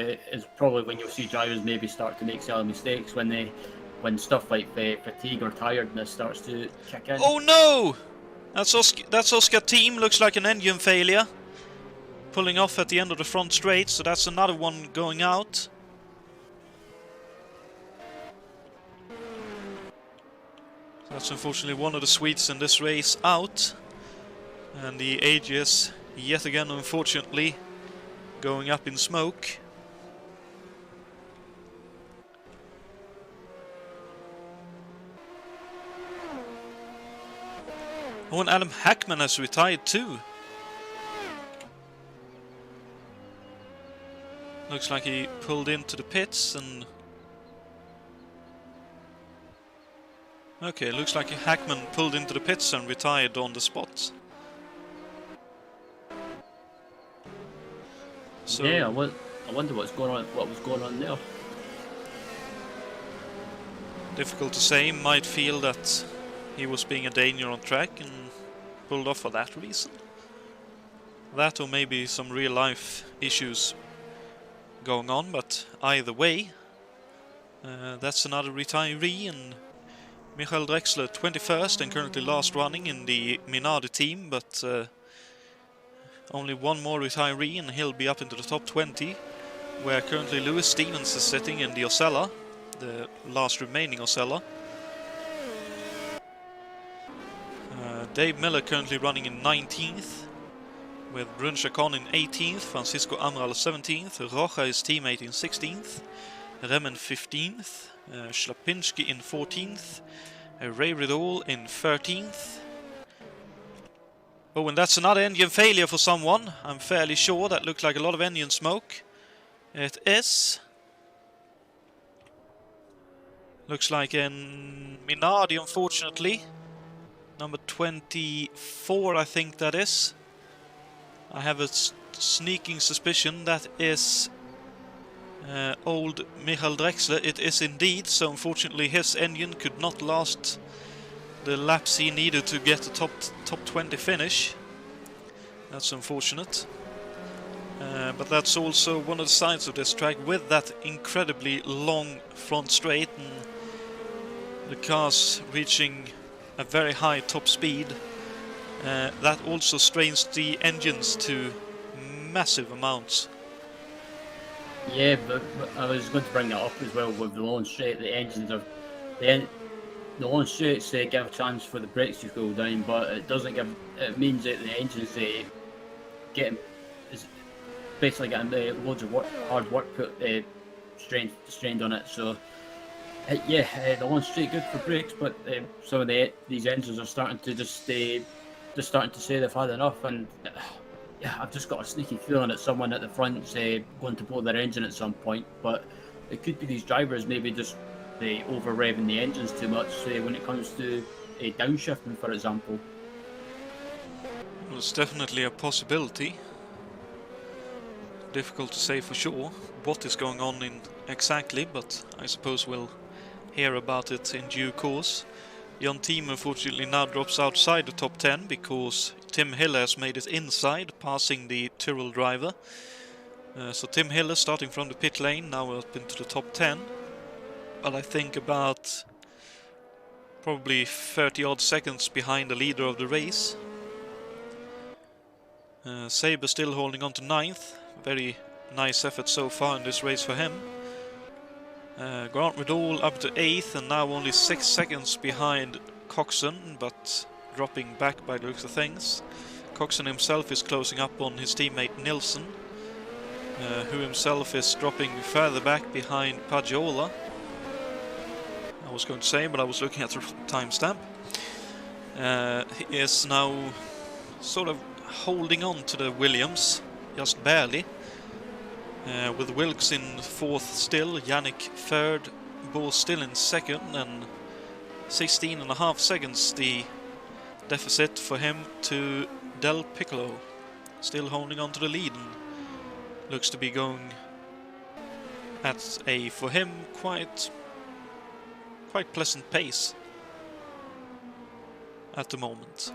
probably when you'll see drivers maybe start to make silly mistakes when stuff like fatigue or tiredness starts to kick in. Oh no! That's Oscar Team, looks like an engine failure. Pulling off at the end of the front straight, so that's another one going out. That's unfortunately one of the Swedes in this race out. And the AGS, yet again unfortunately, going up in smoke. Oh, and Adam Hackman has retired too. Looks like he pulled into the pits and... Okay, looks like Hackman pulled into the pits and retired on the spot. So yeah, I wonder what was going on there. Difficult to say. Might feel that he was being a danger on track and pulled off for that reason. That, or maybe some real life issues going on, but either way, that's another retiree, and Michael Drexler 21st and currently last running in the Minardi team, but only one more retiree and he'll be up into the top 20, where currently Lewis Stevens is sitting in the Osella, the last remaining Osella. Dave Miller currently running in 19th, with Brun Chacon in 18th, Francisco Amral 17th, Rocha his teammate in 16th, Remen 15th, Schlapinski in 14th, Ray Riddle in 13th. Oh, and that's another engine failure for someone. I'm fairly sure that looked like a lot of engine smoke. It is. Looks like in Minardi, unfortunately. Number 24, I think that is. I have a sneaking suspicion that is old Michael Drexler. It is indeed, so unfortunately his engine could not last the laps he needed to get a top 20 finish. That's unfortunate. But that's also one of the sides of this track, with that incredibly long front straight and the cars reaching a very high top speed. That also strains the engines to massive amounts. Yeah, but I was going to bring that up as well with the long straight. The engines are the long straights give a chance for the brakes to go down, but it doesn't give. It means that the engines basically getting loads of hard work put strained on it. So the long straight good for brakes, but some of these engines are starting to just starting to say they've had enough, and yeah, I've just got a sneaky feeling that someone at the front's going to blow their engine at some point. But it could be these drivers maybe just over revving the engines too much when it comes to downshifting, for example. Well, it's definitely a possibility. Difficult to say for sure what is going on exactly, but I suppose we'll hear about it in due course. Jon Team unfortunately now drops outside the top 10 because Tim Hille has made it inside, passing the Tyrrell driver. So Tim Hille starting from the pit lane, now up into the top 10. But I think about probably 30 odd seconds behind the leader of the race. Saber still holding on to 9th. Very nice effort so far in this race for him. Grant Riddall up to 8th and now only 6 seconds behind Coxen, but dropping back by the looks of things. Coxen himself is closing up on his teammate Nilsson, who himself is dropping further back behind Pagiola. I was going to say, but I was looking at the timestamp. He is now sort of holding on to the Williams, just barely. With Wilkes in 4th still, Yannick 3rd, Bo still in 2nd, and 16.5 seconds the deficit for him to Del Piccolo. Still holding on to the lead and looks to be going at a, for him, quite pleasant pace at the moment.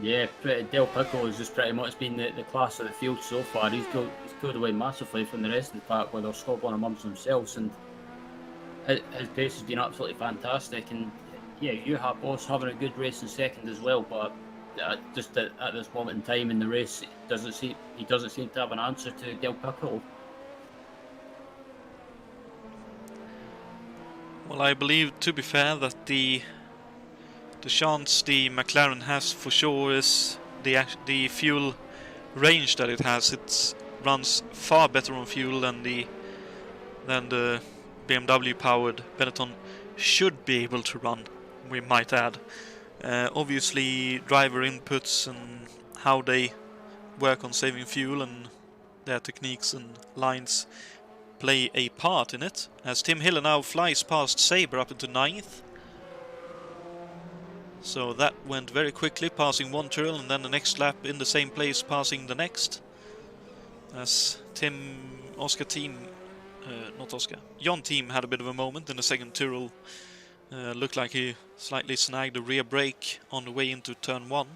Yeah, Del Piccolo has just pretty much been the class of the field so far. He's pulled away massively from the rest of the pack where they're squabbling amongst themselves, and his pace has been absolutely fantastic. And yeah, you have both having a good race in 2nd as well, but just at this moment in time in the race, he doesn't seem to have an answer to Del Piccolo. Well, I believe, to be fair, that the chance the McLaren has for sure is the fuel range that it has. It runs far better on fuel than the BMW powered Benetton should be able to run, we might add. Obviously driver inputs and how they work on saving fuel and their techniques and lines play a part in it, as Tim Hille now flies past Saber up into 9th. So that went very quickly, passing one Tyrrell and then the next lap in the same place passing the next. As Jon Team had a bit of a moment in the second Tyrrell. Looked like he slightly snagged a rear brake on the way into turn 1.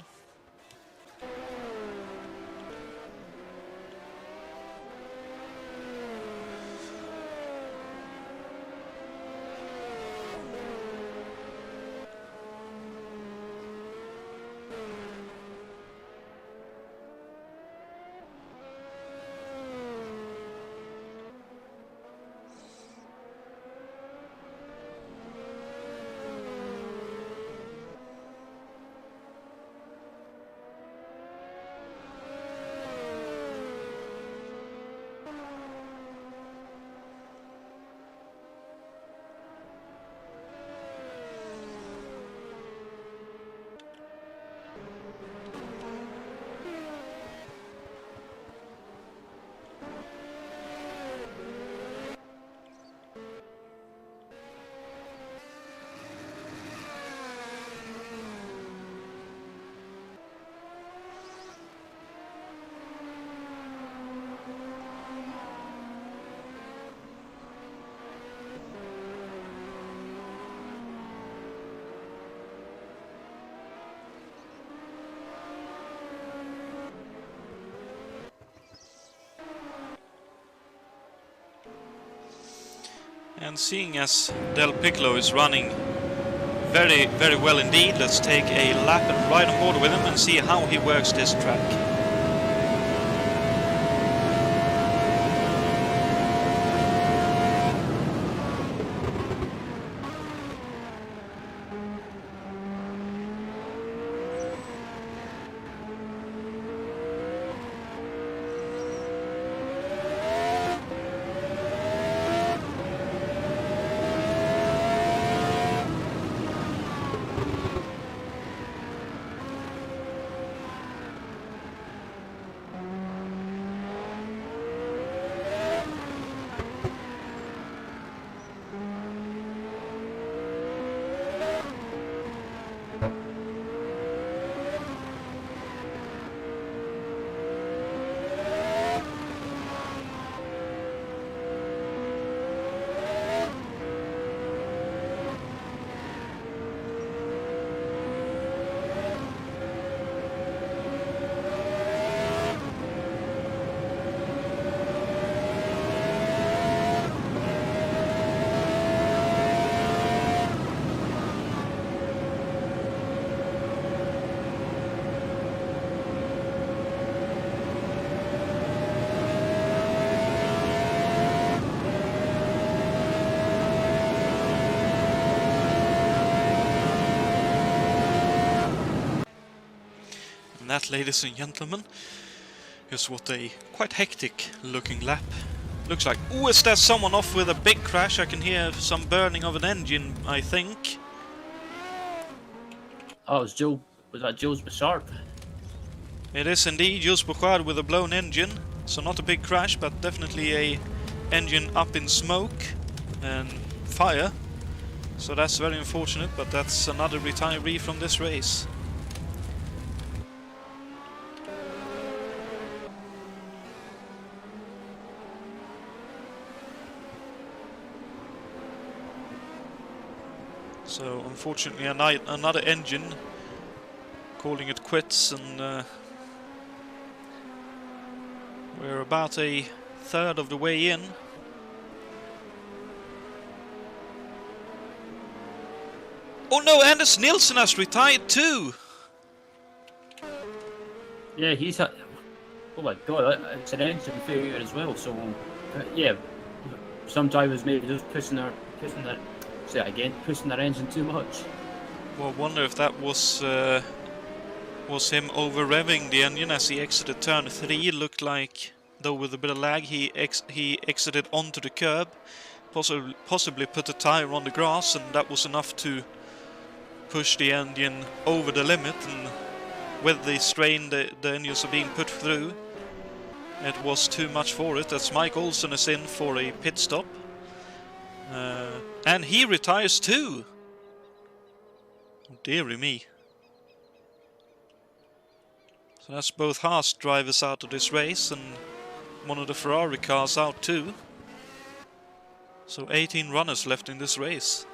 And seeing as Del Piccolo is running very, very well indeed, let's take a lap and ride on board with him and see how he works this track. that, ladies and gentlemen, is what a quite hectic looking lap looks like. Ooh, is there someone off with a big crash? I can hear some burning of an engine, I think. Oh, it was Joe. Was that Joe's Bessart? It is indeed Jules Bouchard with a blown engine. So not a big crash, but definitely a engine up in smoke and fire. So that's very unfortunate, but that's another retiree from this race. So unfortunately another engine calling it quits, and we're about a third of the way in. Oh no, Anders Nilsson has retired too! Yeah, he's had... Oh my god, it's an engine failure as well, so... yeah, some drivers maybe just pushing their engine too much. Well, I wonder if that was him over-revving the engine as he exited turn 3. It looked like, though with a bit of lag, he exited onto the curb, possibly put a tire on the grass, and that was enough to push the engine over the limit, and with the strain the engines are being put through, it was too much for it, as Mike Olsen is in for a pit stop. And he retires too! Oh, dearie me. So that's both Haas drivers out of this race, and one of the Ferrari cars out too. So 18 runners left in this race.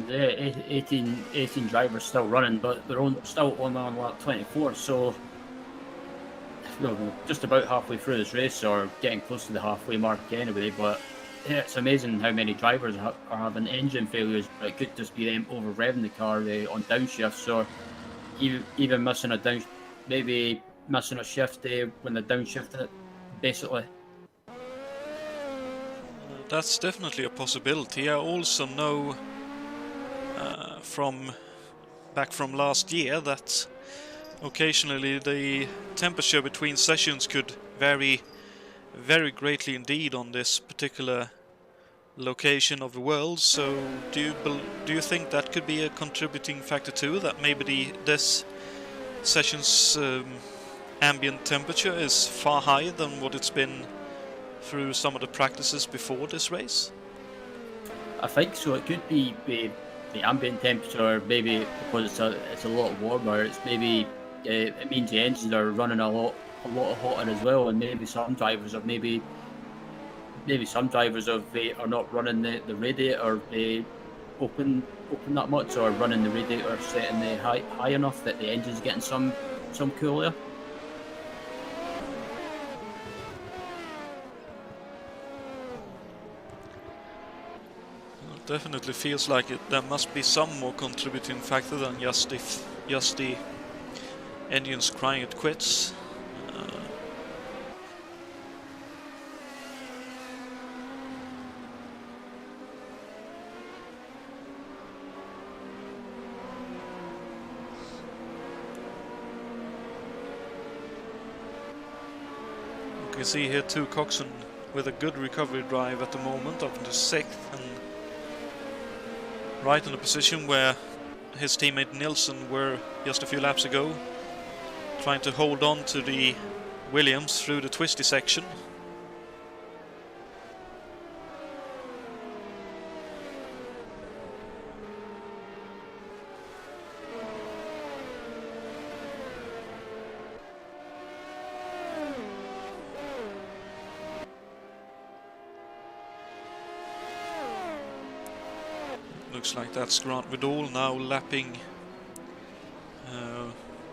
Yeah, 18 drivers still running, but they're still only on lap 24, so just about halfway through this race, or getting close to the halfway mark anyway. But yeah, it's amazing how many drivers are having engine failures. But it could just be them over revving the car on downshifts, or even missing maybe missing a shift when they're downshifting it, basically. That's definitely a possibility. I also know back from last year that occasionally the temperature between sessions could vary very greatly indeed on this particular location of the world. So do you think that could be a contributing factor too, that maybe this session's ambient temperature is far higher than what it's been through some of the practices before this race? I think so. It could be the ambient temperature, maybe because it's a lot warmer. It's maybe it means the engines are running a lot hotter as well, and maybe some drivers are are not running the radiator open that much, or running the radiator setting the high enough that the engine's getting some cool air. Definitely feels like there must be some more contributing factor than just the engines crying it quits. You can see here too Coxen with a good recovery drive at the moment, up into 6th, and right in the position where his teammate Nilsson were just a few laps ago, trying to hold on to the Williams through the twisty section. Looks like that's Grant Vidal now lapping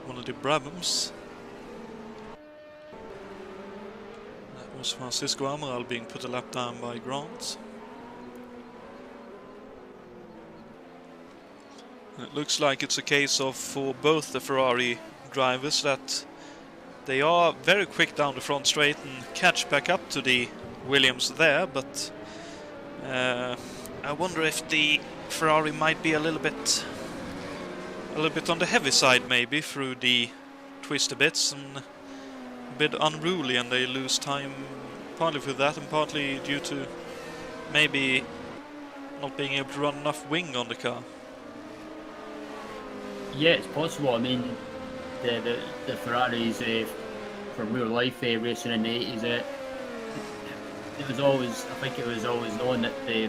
one of the Brabhams. That was Francisco Amaral being put a lap down by Grant. And it looks like it's a case of, for both the Ferrari drivers, that they are very quick down the front straight and catch back up to the Williams there, but I wonder if the Ferrari might be a little bit little bit on the heavy side maybe through the twisty bits and a bit unruly, and they lose time partly for that and partly due to maybe not being able to run enough wing on the car. Yeah, it's possible. I mean, the Ferraris from real life racing in the 80s, it was always, I think it was always known that the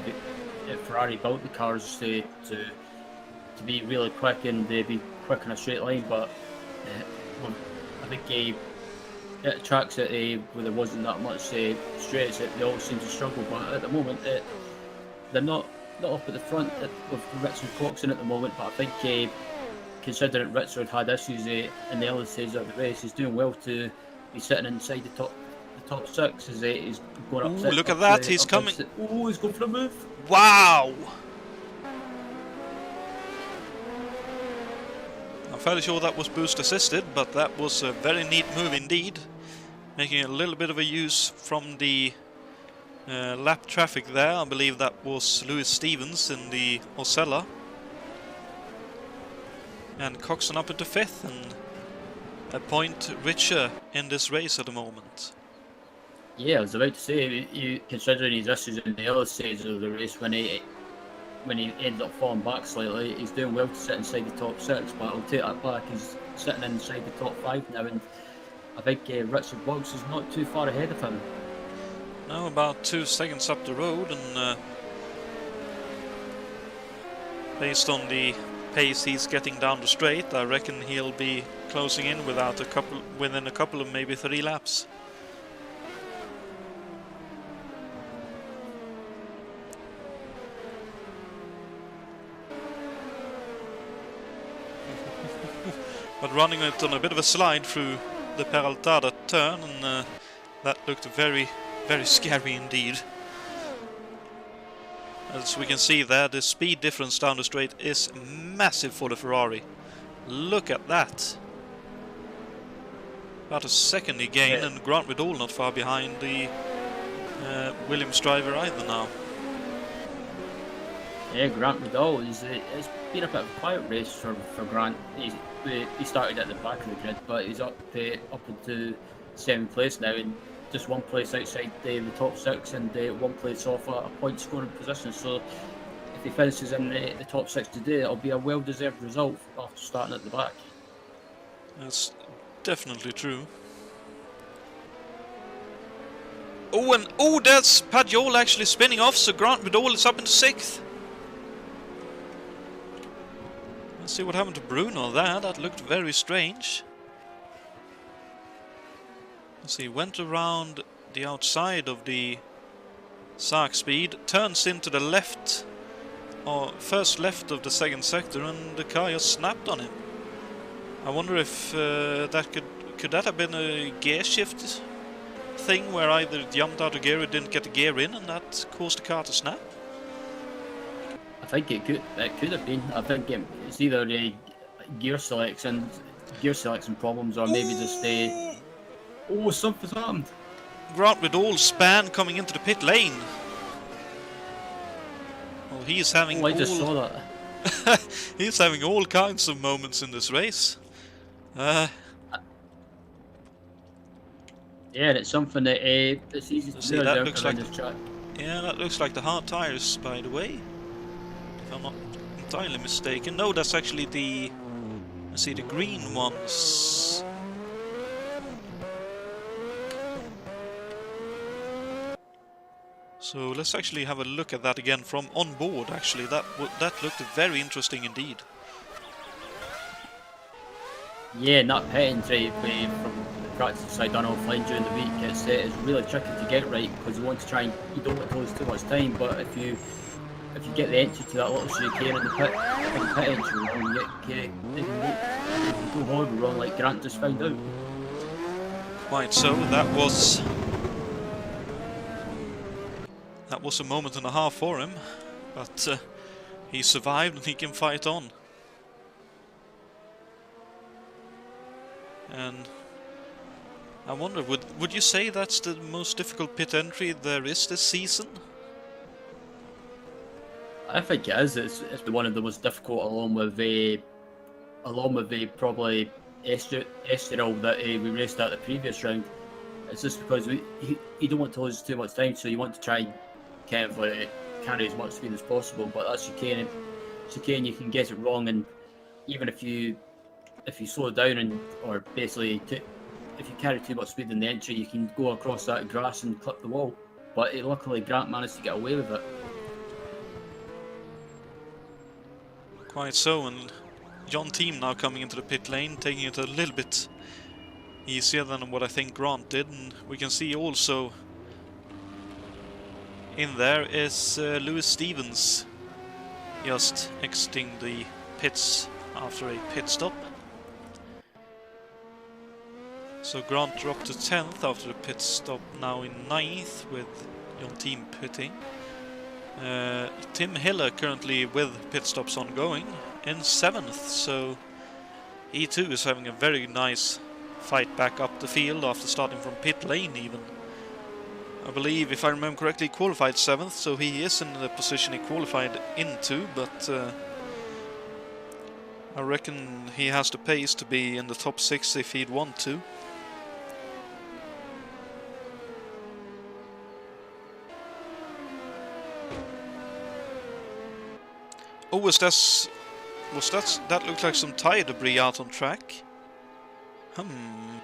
Ferrari built the cars to be really quick and be quick in a straight line, but I think at tracks that where there wasn't that much straights, they all seem to struggle. But at the moment, they're not up at the front with Ritz and Coxen at the moment. But I think considering Ritz had issues in the early stages of the race, he's doing well to be sitting inside the top six as he's going up. Ooh, look at that! He's coming. Oh, he's going for a move! Wow! I'm fairly sure that was boost assisted, but that was a very neat move indeed, making a little bit of a use from the lap traffic there. I believe that was Lewis Stevens in the Åcerclinth, and Coxen up into 5th and a point richer in this race at the moment. Yeah, I was about to say, considering his issues in the early stages of the race when he ended up falling back slightly, he's doing well to sit inside the top 6, but I'll take that back. He's sitting inside the top 5 now, and I think Richard Boggs is not too far ahead of him. Now about 2 seconds up the road, and based on the pace he's getting down the straight, I reckon he'll be closing in within a couple of maybe 3 laps. But running it on a bit of a slide through the Peraltada turn, and that looked very, very scary indeed. As we can see there, the speed difference down the straight is massive for the Ferrari. Look at that. About a second he gained, and Grant Riddle not far behind the Williams driver either now. Yeah, Grant Riddle, it's been a bit of a quiet race for Grant. He started at the back of the grid, but he's up into 7th place now, and just 1 place outside the top 6 and 1 place off a point scoring position. So if he finishes in the top 6 today, it'll be a well-deserved result after starting at the back. That's definitely true. Oh, and that's Paggiol actually spinning off, so Grant Riddle is up into 6th. Let's see what happened to Bruno there. That looked very strange. Let's see, went around the outside of the Sark speed, turns into the left, or first left of the 2nd sector, and the car just snapped on him. I wonder if that could that have been a gear shift thing where either it jumped out of gear or didn't get the gear in, and that caused the car to snap? I think it could have been. I think it's either gear selection problems, or maybe just something's happened. Grant Riddle's span coming into the pit lane. Well, he's having I just saw that. he's having all kinds of moments in this race. Yeah, it's something that it's easy to see. That looks like this track. Yeah, that looks like the hard tires, by the way. If I'm not entirely mistaken. No, that's actually the... Let's see, the green ones. So let's actually have a look at that again from on board. Actually, that looked very interesting indeed. Yeah, and that pitting drive from the practice I've done offline during the week, it's really tricky to get right, because you want to try and you don't want to lose too much time. But if you get the entry to that little chicane in the pit entry, you go horrible wrong like Grant just found out. Quite so. That was a moment and a half for him, but he survived and he can fight on. And I wonder, would you say that's the most difficult pit entry there is this season? I think it is. It's one of the most difficult, along with along with the probably Esterol that we raced at the previous round. It's just because you don't want to lose too much time, so you want to try and kind of carry as much speed as possible. But that's chicane. Chicane, you can get it wrong, and even if you slow down or basically if you carry too much speed in the entry, you can go across that grass and clip the wall. But luckily, Grant managed to get away with it. Quite so, and John Team now coming into the pit lane, taking it a little bit easier than what I think Grant did, and we can see also in there is Lewis Stevens just exiting the pits after a pit stop. So Grant dropped to 10th after the pit stop, now in 9th with John Team pitting. Tim Hiller currently with pit stops ongoing in 7th, so he too is having a very nice fight back up the field after starting from pit lane even. I believe, if I remember correctly, he qualified 7th, so he is in the position he qualified into, but I reckon he has the pace to be in the top 6 if he'd want to. Oh, that looked like some tire debris out on track?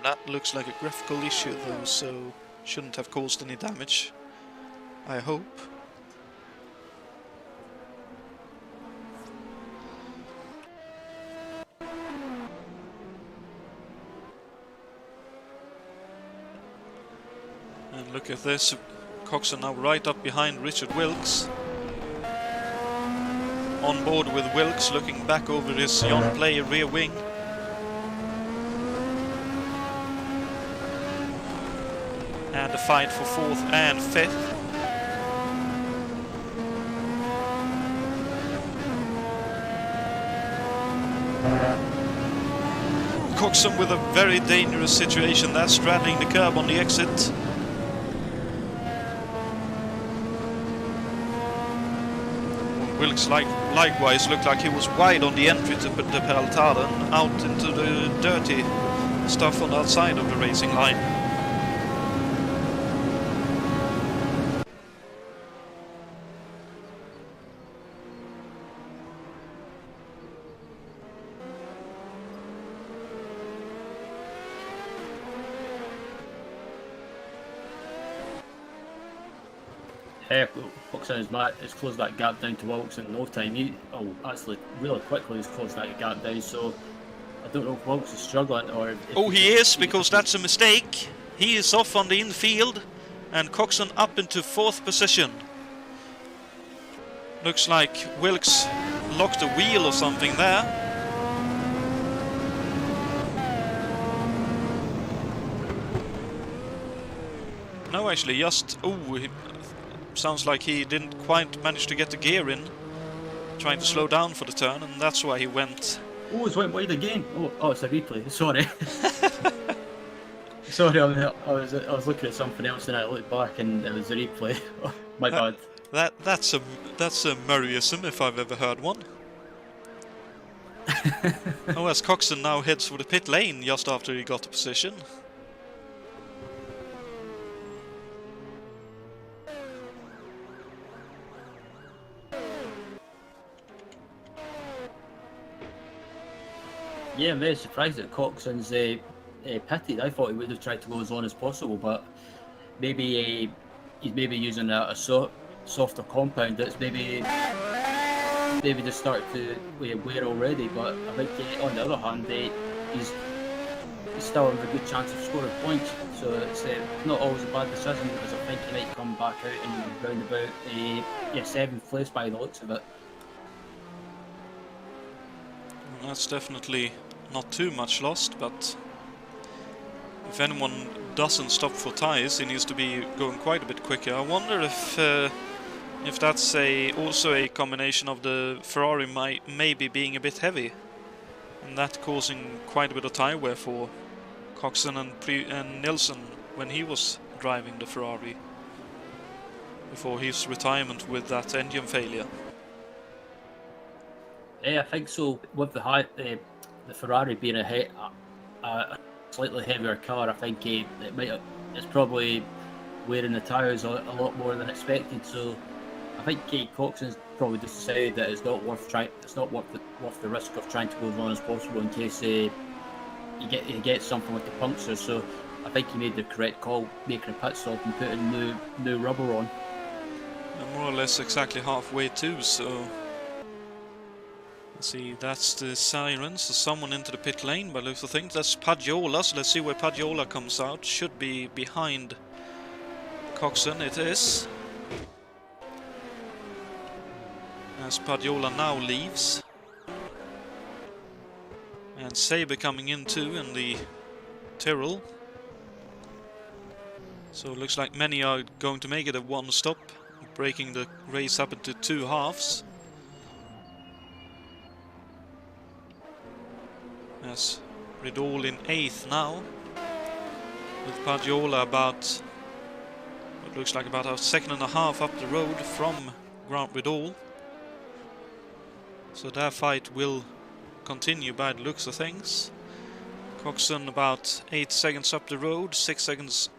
That looks like a graphical issue though, so shouldn't have caused any damage, I hope. And look at this, Coxen now right up behind Richard Wilkes. On board with Wilkes, looking back over his Jon Play rear wing. And a fight for 4th and 5th. Coxen with a very dangerous situation there, straddling the curb on the exit. Wilkes likewise looked like he was wide on the entry to the Peraltada and out into the dirty stuff on the outside of the racing line. Coxen has closed that gap down to Wilkes in no time. Actually, really quickly he's closed that gap down, so I don't know if Wilkes is struggling or... Oh, he is, because that's a mistake. He is off on the infield, and Coxen up into 4th position. Looks like Wilkes locked a wheel or something there. No, actually, just... sounds like he didn't quite manage to get the gear in, trying to slow down for the turn, and that's why he went... Oh, it's went wide again. Oh, it's a replay. Sorry. Sorry, I was looking at something else and I looked back and it was a replay. Oh, my bad. That's a Murrayism if I've ever heard one. Oh, as Coxen now heads for the pit lane just after he got the position. Yeah, I'm very surprised that Coxen's pitted. I thought he would have tried to go as long as possible, but maybe he's using a softer compound that's maybe just started to wear already. But I think on the other hand, he's still having a good chance of scoring points. So it's not always a bad decision, because I think he might come back out and round about 7th place by the looks of it. That's definitely not too much lost, but if anyone doesn't stop for tyres, he needs to be going quite a bit quicker. I wonder if that's also a combination of the Ferrari maybe being a bit heavy, and that causing quite a bit of tyre wear for Coxen and Nilsson when he was driving the Ferrari before his retirement with that engine failure. Yeah, I think so. With the the Ferrari being a slightly heavier car, I think it's probably wearing the tyres a lot more than expected. So I think Coxen's probably decided that it's not worth the risk of trying to go as long as possible in case he gets something with the puncture. So I think he made the correct call, making a pit stop and putting new rubber on. And more or less exactly halfway too. So let's see, that's the sirens. So someone into the pit lane by looks of things. That's Padiola. So let's see where Padiola comes out. Should be behind Coxen. It is. As Padiola now leaves. And Saber coming in too in the Tyrrell. So it looks like many are going to make it a one stop, breaking the race up into two halves. As Riddle in 8th now, with Padiola about what looks like about a second and a half up the road from Grand Riddle. So their fight will continue by the looks of things. Coxen about 8 seconds up the road, 6 seconds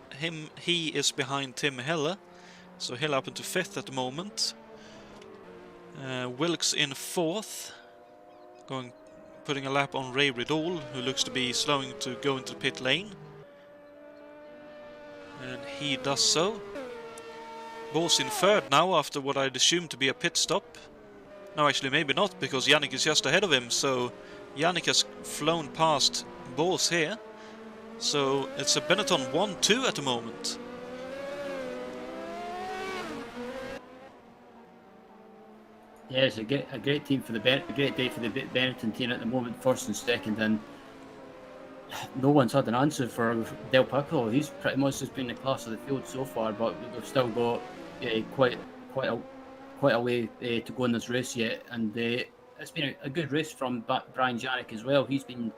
he is behind Tim Helle. So Helle up into 5th at the moment. Wilkes in 4th, putting a lap on Ray Riddle, who looks to be slowing to go into the pit lane. And he does so. Bo's in 3rd now after what I'd assume to be a pit stop. No, actually maybe not, because Yannick is just ahead of him, so Yannick has flown past Bo's here. So it's a Benetton 1-2 at the moment. Yeah, it's a great team for a great day for the Benetton team at the moment, 1st and 2nd, and no one's had an answer for Del Piccolo. He's pretty much just been the class of the field so far, but we've still got quite a way to go in this race yet, and it's been a good race from Brian Janik as well. He's been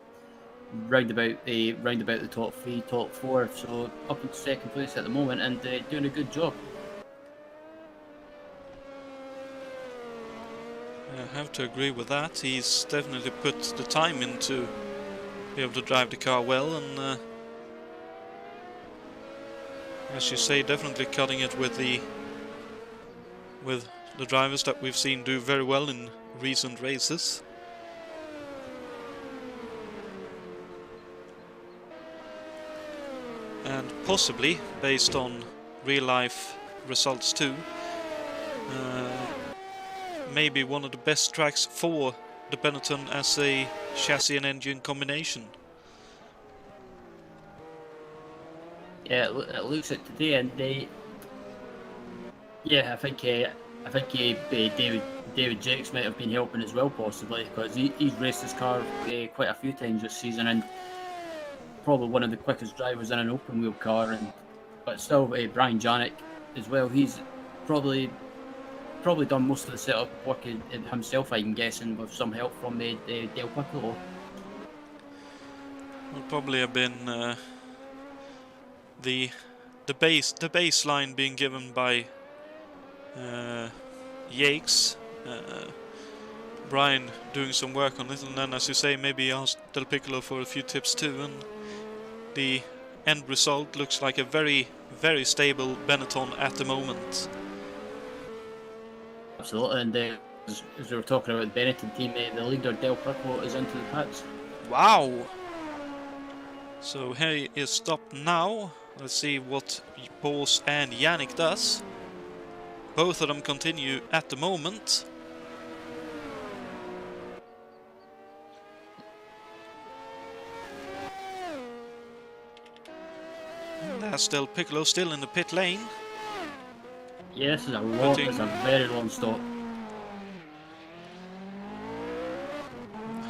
round about the top 3, top 4, so up in 2nd place at the moment, and doing a good job. I have to agree with that. He's definitely put the time in to be able to drive the car well, and as you say, definitely cutting it with the drivers that we've seen do very well in recent races. And possibly, based on real-life results too, maybe one of the best tracks for the Benetton as a chassis and engine combination. Yeah, it looks like today, and I think David Jakes might have been helping as well, possibly, because he's raced his car quite a few times this season, and probably one of the quickest drivers in an open wheel car. But still, Brian Janik as well. He's probably done most of the setup work himself, I'm guessing, with some help from Del Piccolo. Would probably have been the baseline being given by Yakes, Brian doing some work on it, and then, as you say, maybe ask Del Piccolo for a few tips too, and the end result looks like a very, very stable Benetton at the moment. Absolutely, and as we were talking about the Benetton team, the leader Del Piccolo is into the pits. Wow! So he is stopped now. Let's see what Bos and Yannick does. Both of them continue at the moment. And there's Del Piccolo still in the pit lane. Yeah, this is a very long stop.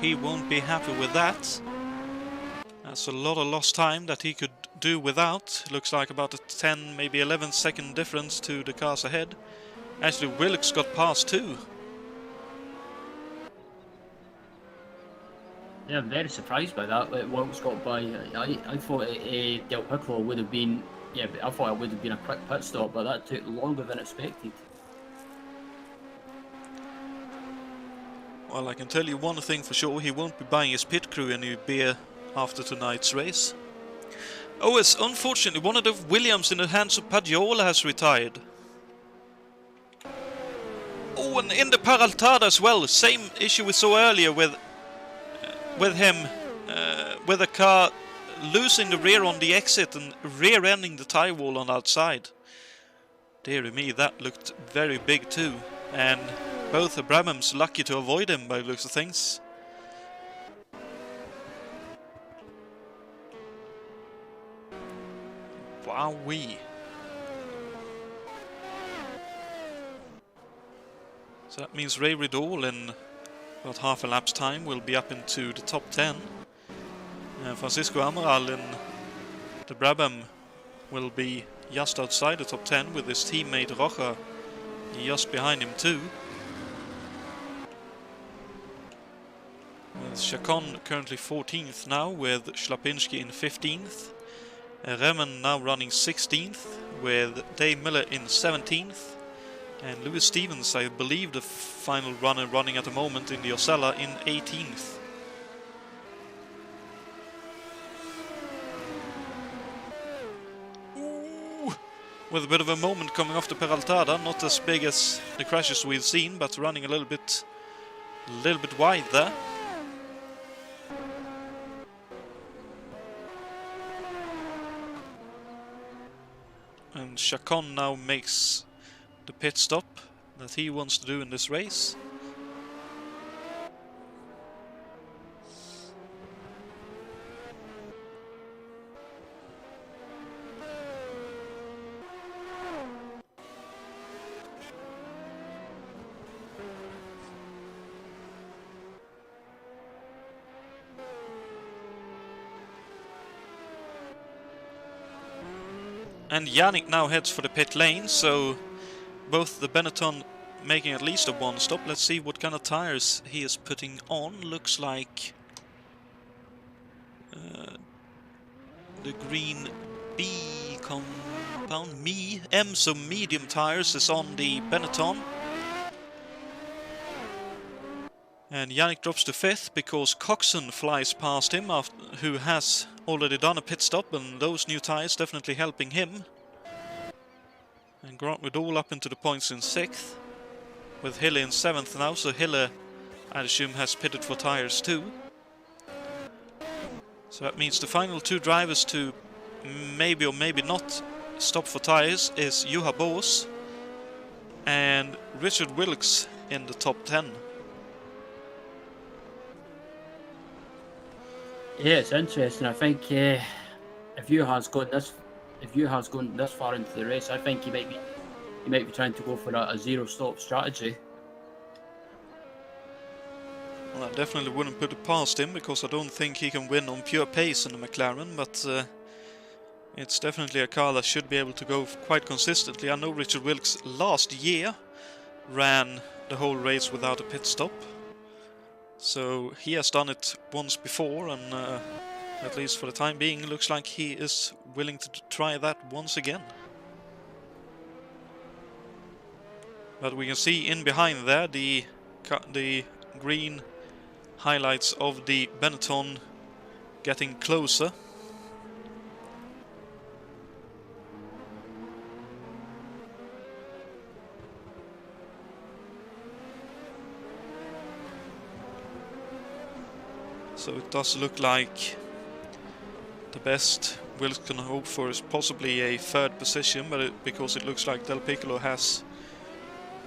He won't be happy with that. That's a lot of lost time that he could do without. Looks like about a 10, maybe 11 second difference to the cars ahead. Actually, Wilkes got past too. Yeah, I'm very surprised by that. Wilkes got by. I thought Del Piccolo would have been. Yeah, I thought it would have been a quick pit stop, but that took longer than expected. Well, I can tell you one thing for sure, he won't be buying his pit crew any beer after tonight's race. Oh, yes, unfortunately, one of the Williams in the hands of Padiola has retired. Oh, and in the Peraltada as well, same issue we saw earlier with him, with the car losing the rear on the exit and rear-ending the tyre wall on the outside. Dear me, that looked very big too, and both the Brabhams lucky to avoid him by the looks of things. Wowee. So that means Ray Riddle in about half a lap's time will be up into the top 10. Francisco Amaral in the Brabham will be just outside the top 10 with his teammate Rocha just behind him too. With Chacon currently 14th now with Schlapinski in 15th. Remen now running 16th with Dave Miller in 17th. And Lewis Stevens, I believe the final runner running at the moment in the Osella, in 18th. Ooh, with a bit of a moment coming off the Peraltada, not as big as the crashes we've seen, but running a little bit wide there. And Chacon now makes the pit stop that he wants to do in this race. And Yannick now heads for the pit lane, so both the Benetton making at least a one stop. Let's see what kind of tires he is putting on. Looks like the green B compound, M, so medium tires is on the Benetton. And Yannick drops to 5th because Coxen flies past him, who has already done a pit stop, and those new tires definitely helping him. And Grant Riddle up into the points in 6th, with Hille in 7th now, so Hille, I assume, has pitted for tires too. So that means the final two drivers to maybe or maybe not stop for tires is Juha Boos and Richard Wilkes in the top 10. Yeah, it's interesting. I think if Juha's gone this far into the race, I think he might be trying to go for a zero-stop strategy. Well, I definitely wouldn't put it past him, because I don't think he can win on pure pace in the McLaren, but it's definitely a car that should be able to go quite consistently. I know Richard Wilkes last year ran the whole race without a pit stop, so he has done it once before, and at least for the time being, it looks like he is willing to try that once again. But we can see in behind there the green highlights of the Benetton getting closer. So it does look like the best Wilkes can hope for is possibly a third position, but because it looks like Del Piccolo has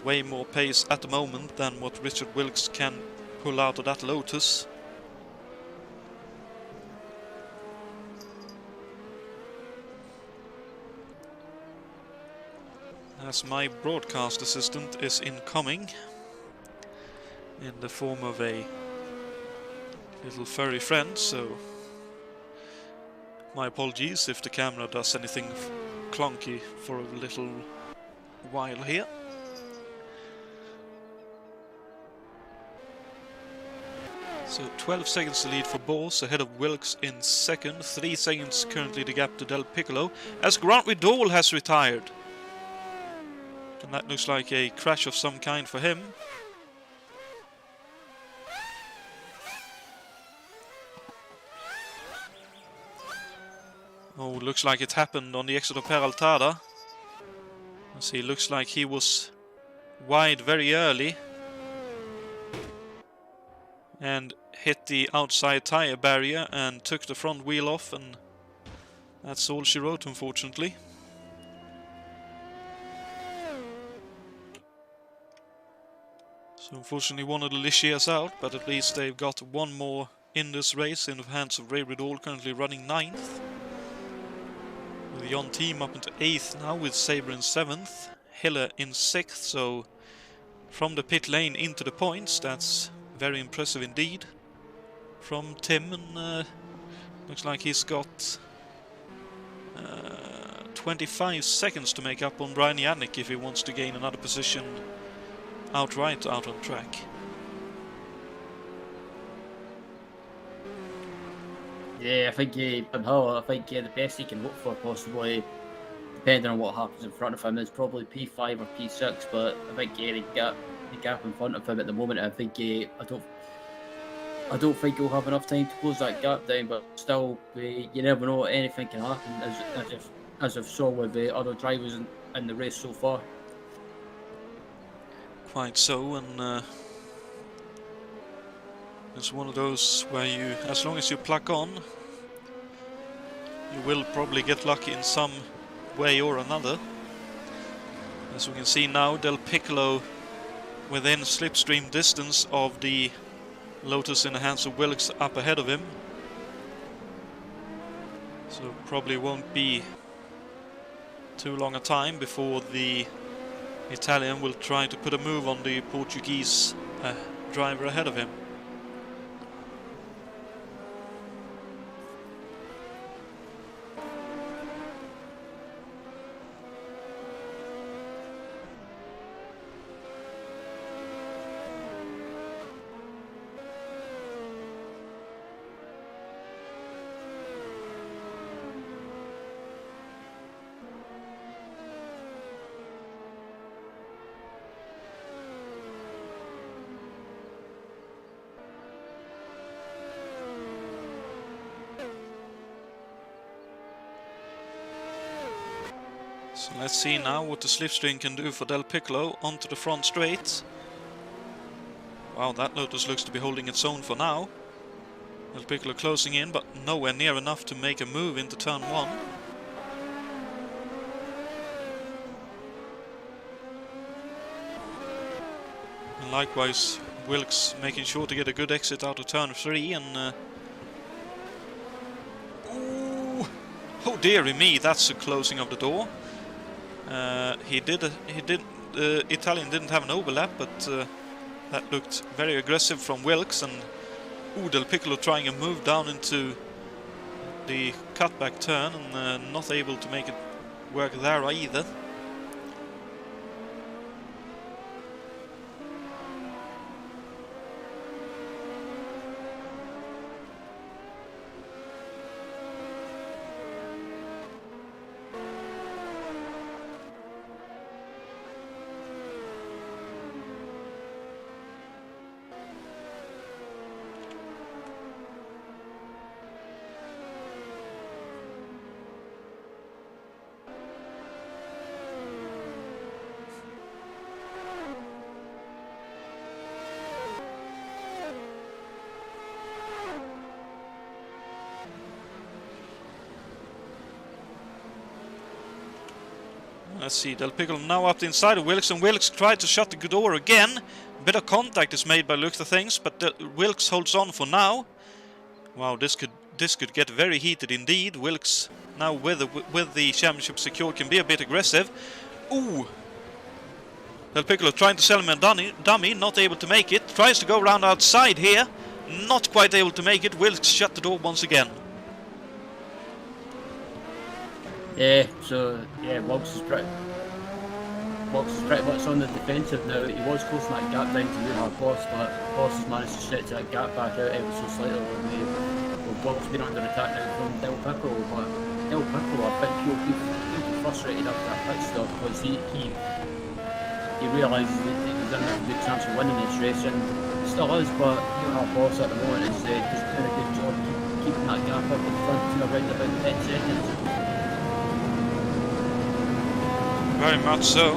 way more pace at the moment than what Richard Wilkes can pull out of that Lotus. As my broadcast assistant is incoming in the form of a little furry friend, so my apologies if the camera does anything clunky for a little while here. So 12 seconds to lead for Boos, ahead of Wilkes in second. 3 seconds currently the gap to Del Piccolo, as Grant Riddle has retired. And that looks like a crash of some kind for him. Oh, looks like it happened on the exit of Peraltada. See, looks like he was wide very early and hit the outside tire barrier and took the front wheel off, and that's all she wrote, unfortunately. So unfortunately one of the Ligiers out, but at least they've got one more in this race in the hands of Ray Riddle, currently running 9th. With the on team up into 8th now, with Sabre in 7th, Hiller in 6th, so from the pit lane into the points, that's very impressive indeed from Tim, and looks like he's got 25 seconds to make up on Brian Yannick if he wants to gain another position outright out on track. Yeah, I think the best he can look for, possibly, depending on what happens in front of him, is probably P5 or P6. But I think the gap in front of him at the moment, I don't think he'll have enough time to close that gap down. But still, you never know; anything can happen, as I've saw with the other drivers in the race so far. Quite so, and it's one of those where you, as long as you pluck on, you will probably get lucky in some way or another. As we can see now, Del Piccolo within slipstream distance of the Lotus in the hands of Wilkes up ahead of him. So probably won't be too long a time before the Italian will try to put a move on the Portuguese driver ahead of him. So let's see now what the slipstream can do for Del Piccolo onto the front straight. Wow, that Lotus looks to be holding its own for now. Del Piccolo closing in, but nowhere near enough to make a move into turn 1. And likewise, Wilkes making sure to get a good exit out of turn 3, and ooh, oh dearie me, that's the closing of the door. The Italian didn't have an overlap, but that looked very aggressive from Wilkes, and Del Piccolo trying a move down into the cutback turn, and not able to make it work there either. Let's see, Del Piccolo now up the inside of Wilkes, and Wilkes tried to shut the door again. A bit of contact is made by looks of things, but Wilkes holds on for now. Wow, this could get very heated indeed. Wilkes now with the championship secured can be a bit aggressive. Ooh! Del Piccolo trying to sell him a dummy, not able to make it. Tries to go around outside here, not quite able to make it. Wilkes shut the door once again. Yeah, so yeah, Wilkes is pretty much on the defensive now. He was closing that gap down to Lunar Boss, but Boss has managed to stretch that gap back out ever so slightly. With Wilkes been under attack now from Del Piccolo, but Del Piccolo, I think he'll be frustrated after that pit stop, because he realises that he doesn't have a good chance of winning this race, and he still is, but Lunar Boss at the moment is just doing a good job keeping that gap up in front to around about 10 seconds. Very much so.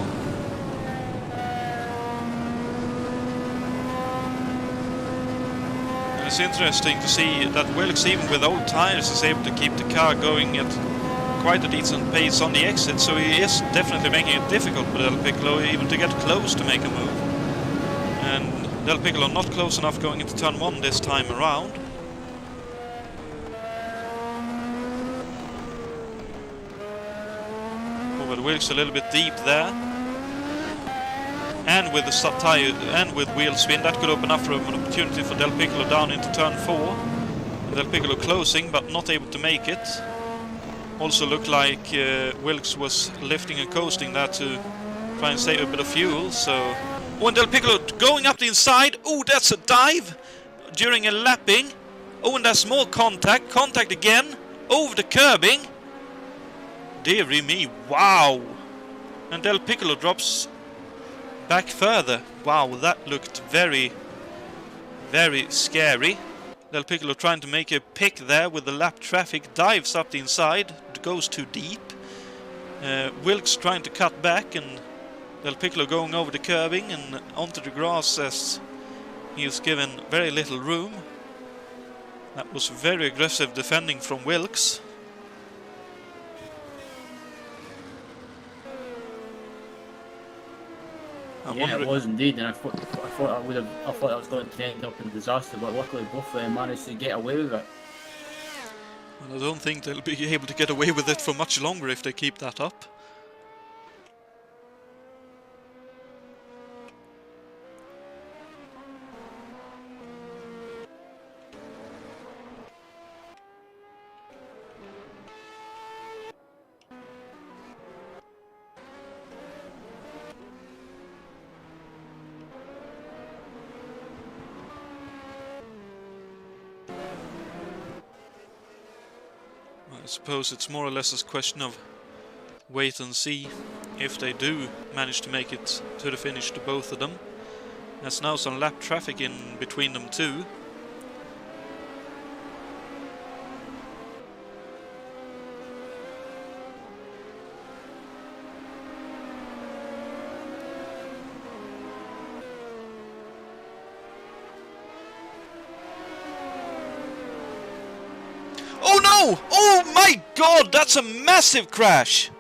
And it's interesting to see that Wilkes, even with old tires, is able to keep the car going at quite a decent pace on the exit, so he is definitely making it difficult for Del Piccolo even to get close to make a move. And Del Piccolo not close enough going into turn 1 this time around. But Wilkes a little bit deep there, and with the stop tire and with wheel spin, that could open up for an opportunity for Del Piccolo down into turn 4. Del Piccolo closing but not able to make it. Also looked like Wilkes was lifting and coasting there to try and save a bit of fuel. So, oh, and Del Piccolo going up the inside. Oh, that's a dive during a lapping. Oh, and that's more contact. Contact again over the curbing. Dearie me, wow! And Del Piccolo drops back further. Wow, that looked very, very scary. Del Piccolo trying to make a pick there with the lap traffic, dives up the inside, goes too deep. Wilkes trying to cut back, and Del Piccolo going over the curbing and onto the grass as he is given very little room. That was very aggressive defending from Wilkes. Yeah, it was indeed, and I thought I was going to end up in disaster, but luckily both of them managed to get away with it. Well, I don't think they'll be able to get away with it for much longer if they keep that up. I suppose it's more or less a question of wait and see if they do manage to make it to the finish to both of them. There's now some lap traffic in between them too. Oh no! Oh my god, that's a massive crash!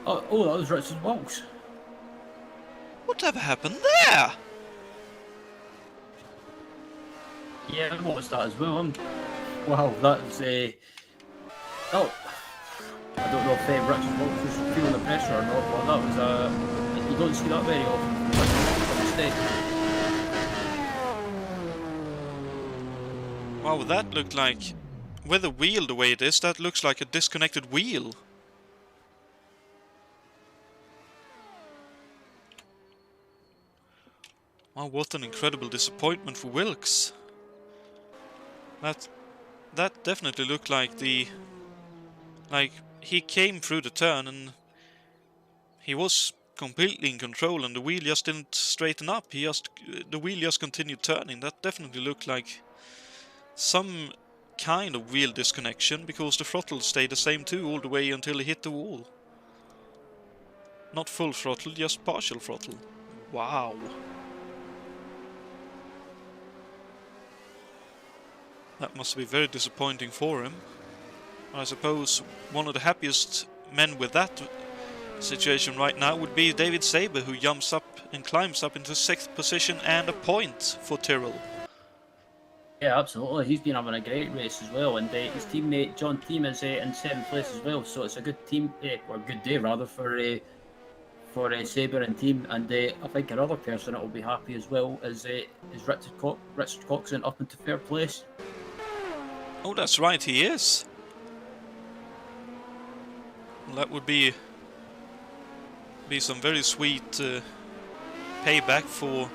Oh, that was Richard Wilkes. Whatever happened there? Yeah, I noticed that as well. Wow, that's a... Oh, I don't know if Richard Wilkes was feeling the pressure or not, but that was a... You don't see that very often. That's a mistake. Wow, that looked like... With the wheel the way it is, that looks like a disconnected wheel. Wow, what an incredible disappointment for Wilkes. That definitely looked like the... Like, he came through the turn and he was completely in control and the wheel just didn't straighten up. The wheel just continued turning. That definitely looked like some kind of wheel disconnection, because the throttle stayed the same too all the way until he hit the wall. Not full throttle, just partial throttle. Wow. That must be very disappointing for him. I suppose one of the happiest men with that situation right now would be David Saber, who jumps up and climbs up into 6th position and a point for Tyrrell. Yeah, absolutely. He's been having a great race as well, and his teammate John Team is in 7th place as well. So it's a good team, or good day rather, for Saber and team. And I think another person that will be happy as well is Richard Coxen up into 3rd place. Oh, that's right, he is. Well, that would be some very sweet payback for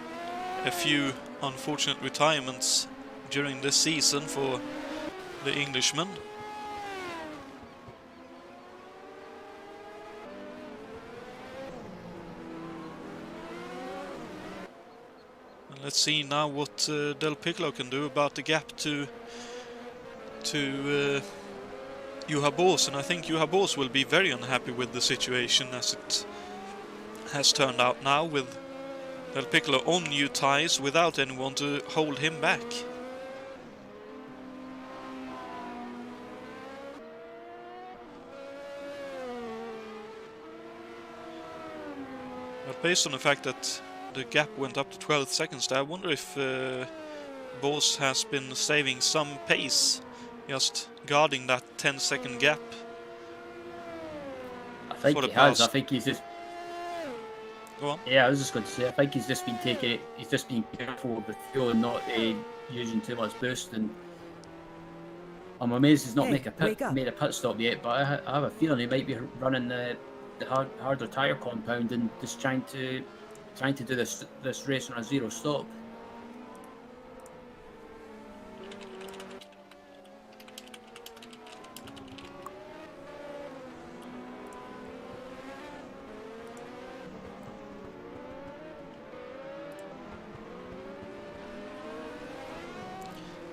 a few unfortunate retirements during this season for the Englishman. Let's see now what Del Piccolo can do about the gap to Juha Boos, and I think Juha Boos will be very unhappy with the situation as it has turned out now, with Del Piccolo on new tyres without anyone to hold him back. But based on the fact that the gap went up to 12 seconds there, I wonder if Boos has been saving some pace, just guarding that 10-second gap. I think he has. I think he's just... Go on. Yeah, I was just going to say, I think he's just been taking it. He's just been careful with fuel and not using too much boost. And I'm amazed he's not made a pit stop yet. But I have a feeling he might be running the harder tire compound and just trying to do this race on a zero stop.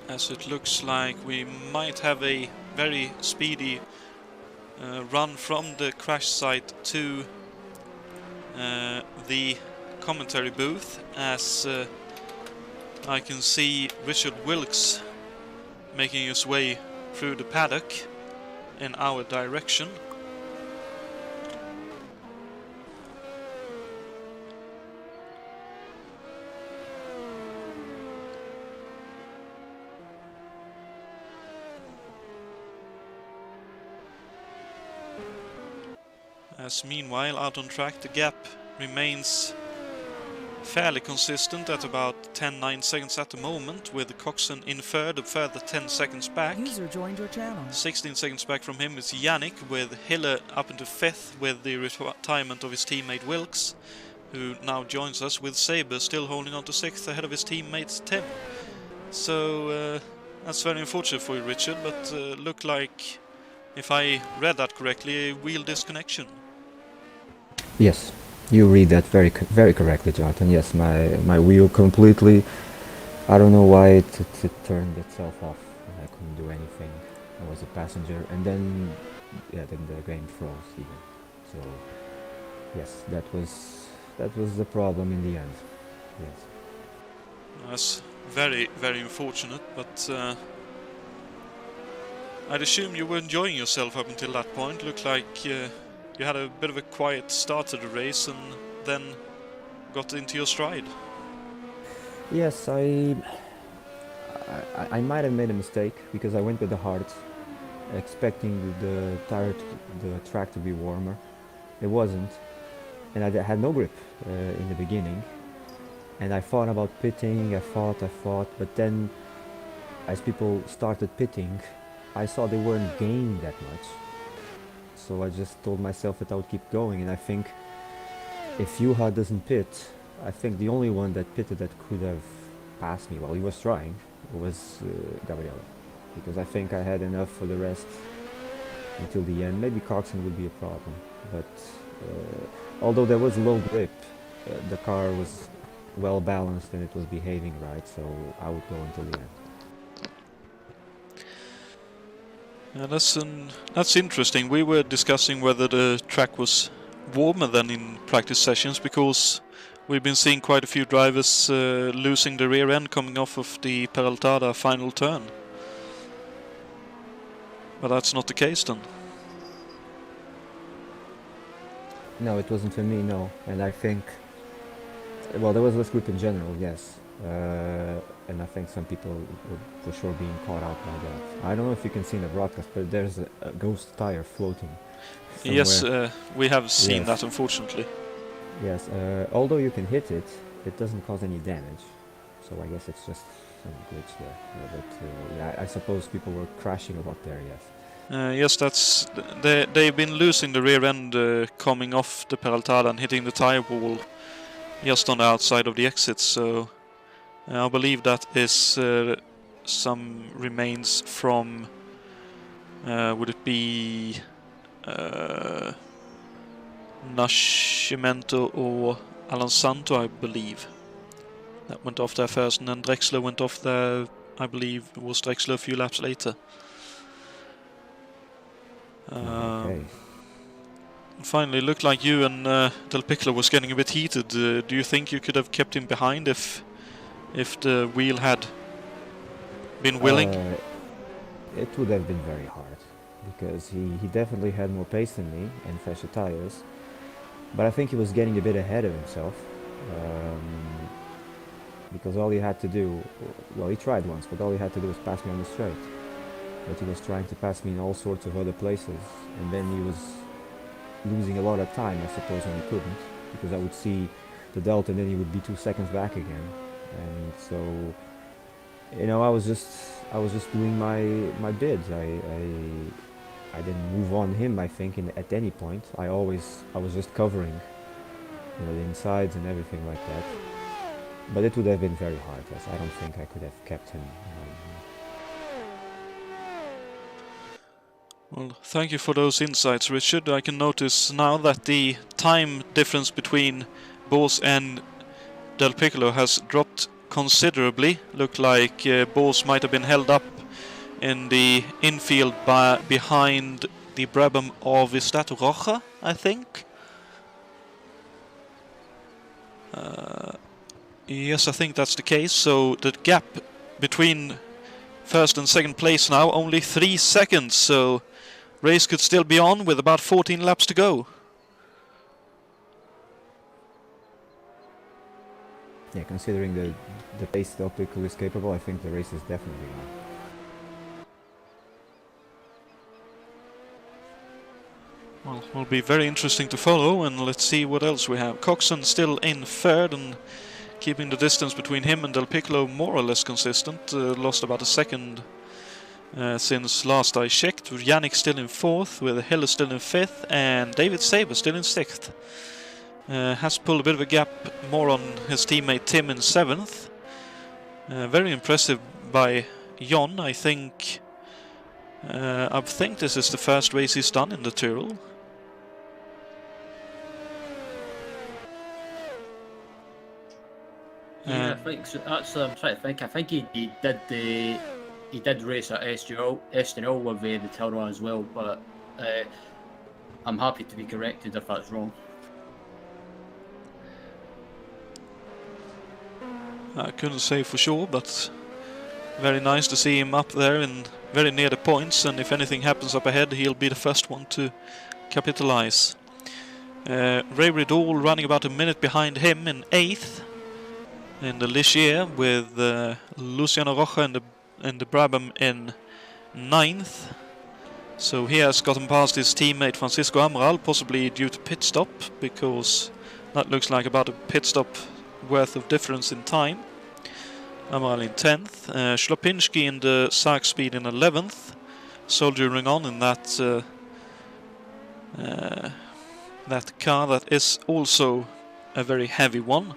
As it looks like we might have a very speedy run from the crash site to the commentary booth, as I can see Richard Wilkes making his way through the paddock in our direction. As meanwhile, out on track, the gap remains fairly consistent at about 10-9 seconds at the moment, with Coxen in third, a further 10 seconds back. User joined your channel. 16 seconds back from him is Yannick, with Hille up into fifth with the retirement of his teammate Wilkes, who now joins us, with Saber still holding on to sixth ahead of his teammate Tim. So that's very unfortunate for you, Richard, but looked like, if I read that correctly, a wheel disconnection. Yes, you read that very correctly, Jonatan. Yes, my wheel completely, I don't know why it turned itself off. I couldn't do anything. I was a passenger, and then the game froze even. So yes, that was the problem in the end. Yes. That's very, very unfortunate, but I'd assume you were enjoying yourself up until that point. Looked like you had a bit of a quiet start to the race and then got into your stride. Yes, I might have made a mistake, because I went with the heart, expecting the track to be warmer. It wasn't, and I had no grip in the beginning. And I thought about pitting. I thought, but then as people started pitting, I saw they weren't gaining that much. So I just told myself that I would keep going, and I think if Juha doesn't pit, I think the only one that pitted that could have passed me while he was trying was Gabriele, because I think I had enough for the rest until the end. Maybe Coxen would be a problem, but although there was low grip, the car was well balanced and it was behaving right, so I would go until the end. Yeah, that's interesting. We were discussing whether the track was warmer than in practice sessions, because we've been seeing quite a few drivers losing the rear end coming off of the Peraltada final turn. But that's not the case then. No, it wasn't for me, no. And I think, well, there was less grip in general, yes. And I think some people were for sure being caught out by that. I don't know if you can see in the broadcast, but there's a ghost tire floating somewhere. Yes, we have seen that, unfortunately. Yes, although you can hit it, it doesn't cause any damage. So I guess it's just some glitch there. But yeah, I suppose people were crashing a lot there, yes. Yes, that's they've been losing the rear end coming off the Peraltada and hitting the tire wall just on the outside of the exit. So I believe that is some remains from, would it be Nascimento or Santo, I believe. that went off there first, and then Drexler went off there, I believe it was Drexler a few laps later. Okay. Finally, it looked like you and Del Piccolo was getting a bit heated. Do you think you could have kept him behind if the wheel had been willing? It would have been very hard, because he definitely had more pace than me and faster tires. But I think he was getting a bit ahead of himself. Because all he had to do, well, he tried once, but all he had to do was pass me on the straight. But he was trying to pass me in all sorts of other places, and then he was losing a lot of time, I suppose, when he couldn't, because I would see the delta and then he would be 2 seconds back again. And so, you know, I was just doing my bids. I didn't move on him, I think, at any point. I was just covering, you know, the insides and everything like that. But it would have been very hard, yes. I don't think I could have kept him. Well, thank you for those insights, Richard. I can notice now that the time difference between Bose and Del Piccolo has dropped considerably. Looked like Bose might have been held up in the infield behind the Brabham of Roja, I think. Yes, I think that's the case. So the gap between first and second place now, only 3 seconds. So race could still be on with about 14 laps to go. Yeah, considering the pace Del Piccolo is capable, I think the race is definitely on. Well, it will be very interesting to follow, and let's see what else we have. Coxen still in third and keeping the distance between him and Del Piccolo more or less consistent. Lost about a second since last I checked. Yannick still in fourth, with Hiller still in fifth, and David Saber still in sixth. Has pulled a bit of a gap more on his teammate Tim in seventh. Very impressive by Jon. I think this is the first race he's done in the Tyrrell. Yeah, I think so. That's I'm trying to think. I think he did race at Estoril with the Tyrrell as well, but I'm happy to be corrected if that's wrong. I couldn't say for sure, but very nice to see him up there and very near the points, and if anything happens up ahead, he'll be the first one to capitalize. Ray Riddle running about a minute behind him in 8th in the Ligier, with Luciano Roja and the Brabham in 9th. So he has gotten past his teammate Francisco Amaral, possibly due to pit stop, because that looks like about a pit stop worth of difference in time. Amaral in 10th, Schlopinski in the Sark Speed in 11th, soldiering on in that car that is also a very heavy one.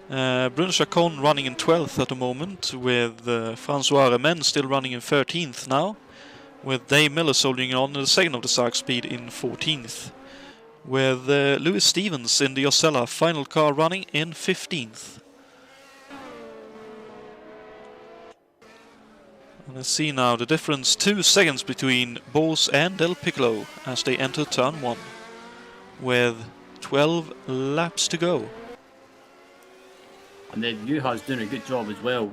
Bruno Chacon running in 12th at the moment, with Francois Remen still running in 13th now, with Dave Miller soldiering on in the second of the Sark Speed in 14th, with Lewis Stevens in the Osella final car running in 15th. And let's see now the difference, 2 seconds between Bose and Del Piccolo as they enter turn 1, with 12 laps to go. And then Juha's doing a good job as well.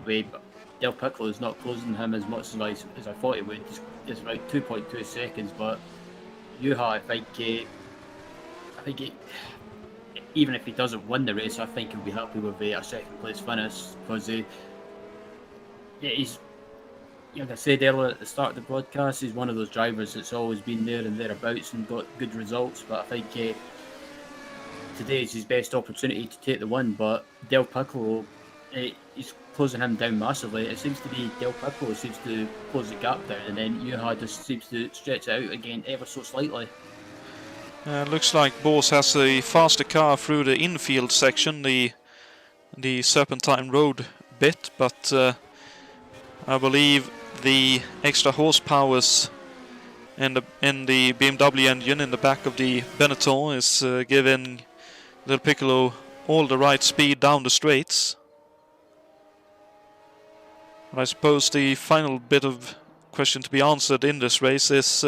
Del Piccolo is not closing him as much as I thought he would. It's about 2.2 seconds, but Juha, I think even if he doesn't win the race, I think he'll be happy with a second place finish, because he's, like I said earlier at the start of the broadcast, he's one of those drivers that's always been there and thereabouts and got good results. But I think today is his best opportunity to take the win. But Del Piccolo, he's closing him down massively. It seems to be Del Piccolo seems to close the gap down, and then Juha just seems to stretch it out again ever so slightly. Looks like Bose has a faster car through the infield section, the Serpentine Road bit, but I believe the extra horsepowers in the BMW engine in the back of the Benetton is giving Del Piccolo all the right speed down the straights. I suppose the final bit of question to be answered in this race is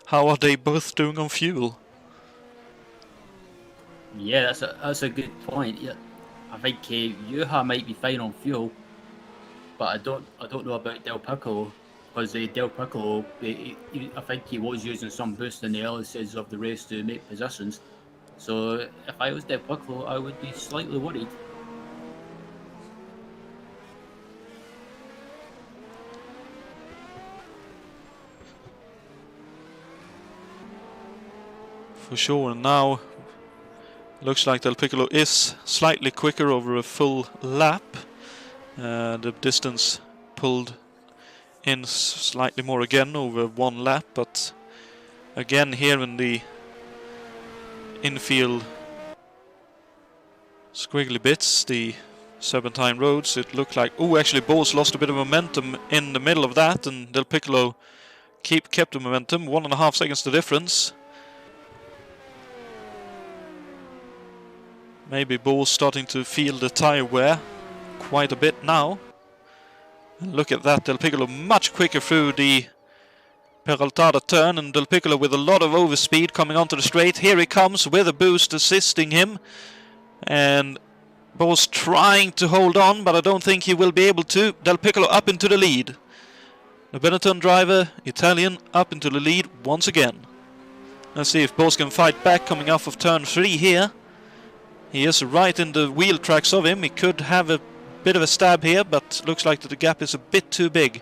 how are they both doing on fuel? Yeah, that's a good point. Yeah, I think Juha might be fine on fuel, but I don't know about Del Piccolo, because Del Piccolo, I think he was using some boost in the early stages of the race to make positions. So if I was Del Piccolo, I would be slightly worried. For sure, and now looks like Del Piccolo is slightly quicker over a full lap. The distance pulled in slightly more again over 1 lap, but again here in the infield squiggly bits, the serpentine roads, it looked like, oh, actually Bose lost a bit of momentum in the middle of that, and Del Piccolo kept the momentum, 1.5 seconds the difference. Maybe Bose starting to feel the tire wear quite a bit now. And look at that, Del Piccolo much quicker through the Peraltada turn, and Del Piccolo with a lot of overspeed coming onto the straight. Here he comes with a boost assisting him, and Bose trying to hold on, but I don't think he will be able to. Del Piccolo up into the lead. The Benetton driver, Italian, up into the lead once again. Let's see if Bose can fight back coming off of turn 3 here. He is right in the wheel tracks of him. He could have a bit of a stab here, but looks like that the gap is a bit too big.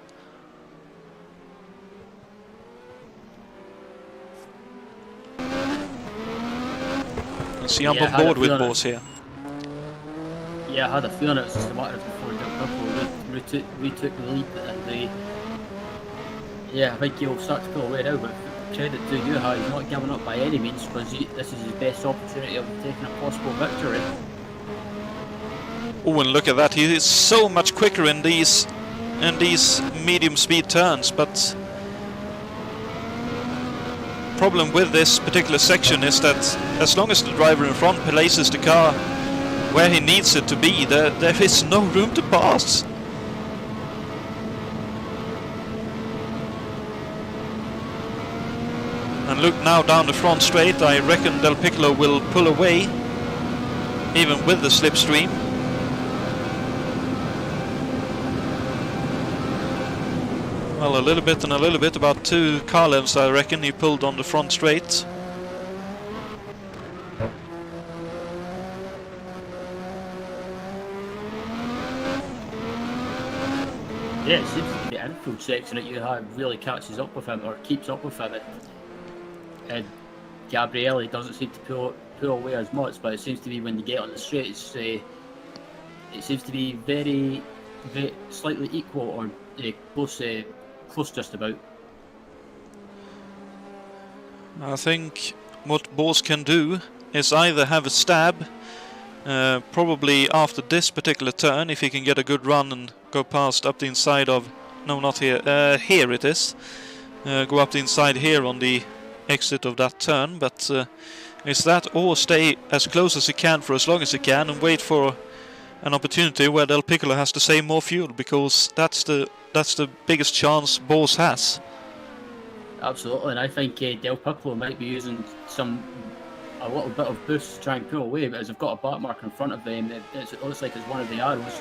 Let's see, I'm on board with Bose here. Yeah, I had a feeling it was just a matter of before Del Piccolo retook the lead, and yeah, I think he'll start to pull away now, but credit to Juha, he's not giving up by any means, because this is his best opportunity of taking a possible victory. Oh, and look at that, he is so much quicker in these medium speed turns, but problem with this particular section is that as long as the driver in front places the car where he needs it to be, there is no room to pass. And look now down the front straight, I reckon Del Piccolo will pull away, even with the slipstream. Well, a little bit and a little bit, about 2 car lengths I reckon he pulled on the front straight. Yeah, it seems to be the infield section that you have really catches up with him, or keeps up with him. And Gabrielli doesn't seem to pull away as much, but it seems to be when they get on the straight, it seems to be very, very slightly equal, or close just about. I think what Bose can do is either have a stab, probably after this particular turn, if he can get a good run and go past up the inside of, no, not here, here it is, go up the inside here on the exit of that turn, but it's that, or stay as close as he can for as long as he can and wait for an opportunity where Del Piccolo has to save more fuel, because that's the biggest chance Bose has. Absolutely, and I think Del Piccolo might be using a little bit of boost to try and pull away, but as they've got a back mark in front of them, it looks like it's one of the arrows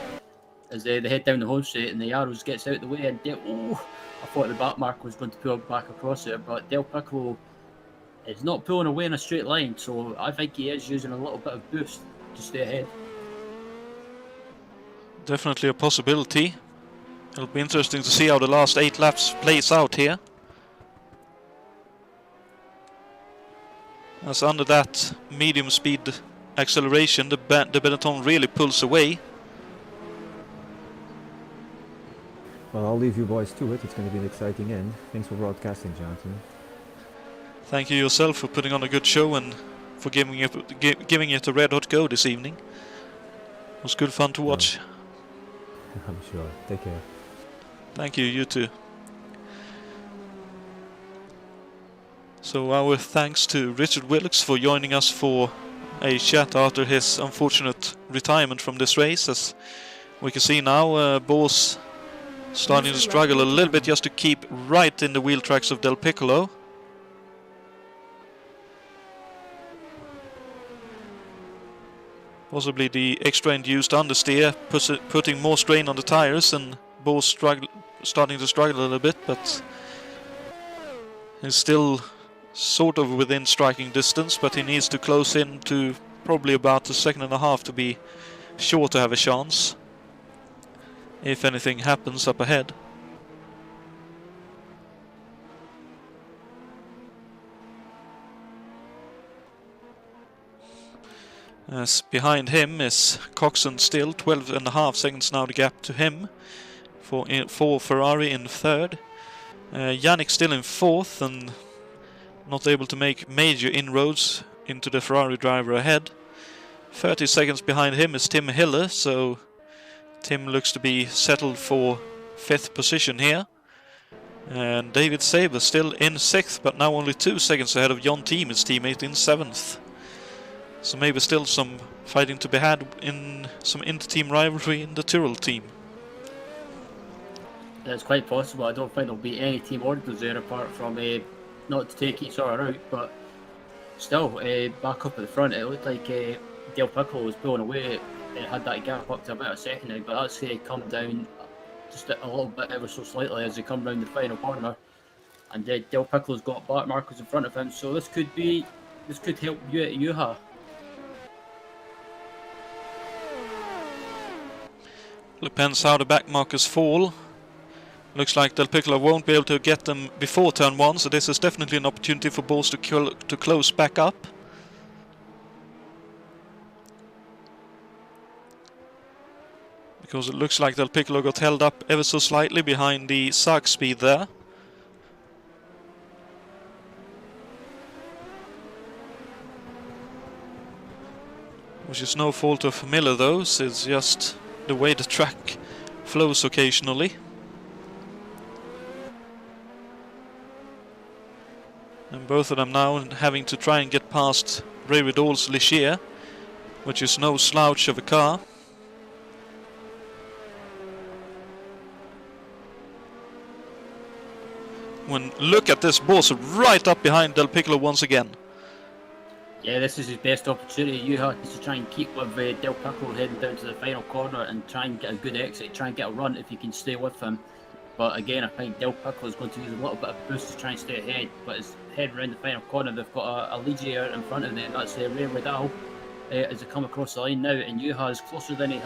as they head down the home straight, and the arrows gets out of the way, and I thought the back mark was going to pull back across it, but Del Piccolo is not pulling away in a straight line, so I think he is using a little bit of boost to stay ahead. Definitely a possibility. It'll be interesting to see how the last 8 laps plays out here. As under that medium speed acceleration, the Benetton really pulls away. Well, I'll leave you boys to it. It's going to be an exciting end. Thanks for broadcasting, Jonatan. Thank you yourself for putting on a good show and for giving it a red hot go this evening. It was good fun to watch. I'm sure. Take care. Thank you, you too. So our thanks to Richard Wilkes for joining us for a chat after his unfortunate retirement from this race. As we can see now, Bose Starting to struggle a little bit just to keep right in the wheel tracks of Del Piccolo. Possibly the extra induced understeer putting more strain on the tires, and Bo's starting to struggle a little bit, but he's still sort of within striking distance, but he needs to close in to probably about a second and a half to be sure to have a chance if anything happens up ahead. As behind him is Coxen still, 12.5 seconds now the gap to him for Ferrari in third. Yannick still in fourth and not able to make major inroads into the Ferrari driver ahead. 30 seconds behind him is Tim Hiller, so Tim looks to be settled for fifth position here. And David Saber still in sixth, but now only 2 seconds ahead of Jon Team, his teammate, in seventh. So maybe still some fighting to be had in some inter-team rivalry in the Tyrrell team. It's quite possible. I don't think there'll be any team orders there apart from not to take each other out, but still back up at the front. It looked like Del Piccolo was pulling away. It had that gap up to about a second now, but that's come down just a little bit ever so slightly as they come round the final corner. And Del Piccolo's got back markers in front of him, so this could help Juha. Depends how the back markers fall. Looks like Del Piccolo won't be able to get them before turn 1, so this is definitely an opportunity for Bos to close back up. Because it looks like Del Piccolo got held up ever so slightly behind the Sark speed there. Which is no fault of Miller though, so it's just the way the track flows occasionally. And both of them now having to try and get past Ray Ridol's Ligier, which is no slouch of a car. When look at this, Bos right up behind Del Piccolo once again. Yeah, this is his best opportunity. You have to try and keep with Del Piccolo heading down to the final corner and try and get a good exit, try and get a run if you can stay with him. But again, I think Del Piccolo is going to use a little bit of boost to try and stay ahead. But as heading around the final corner, they've got a Ligier in front of them. That's Ray Ridol as they come across the line now. And Juha is closer than he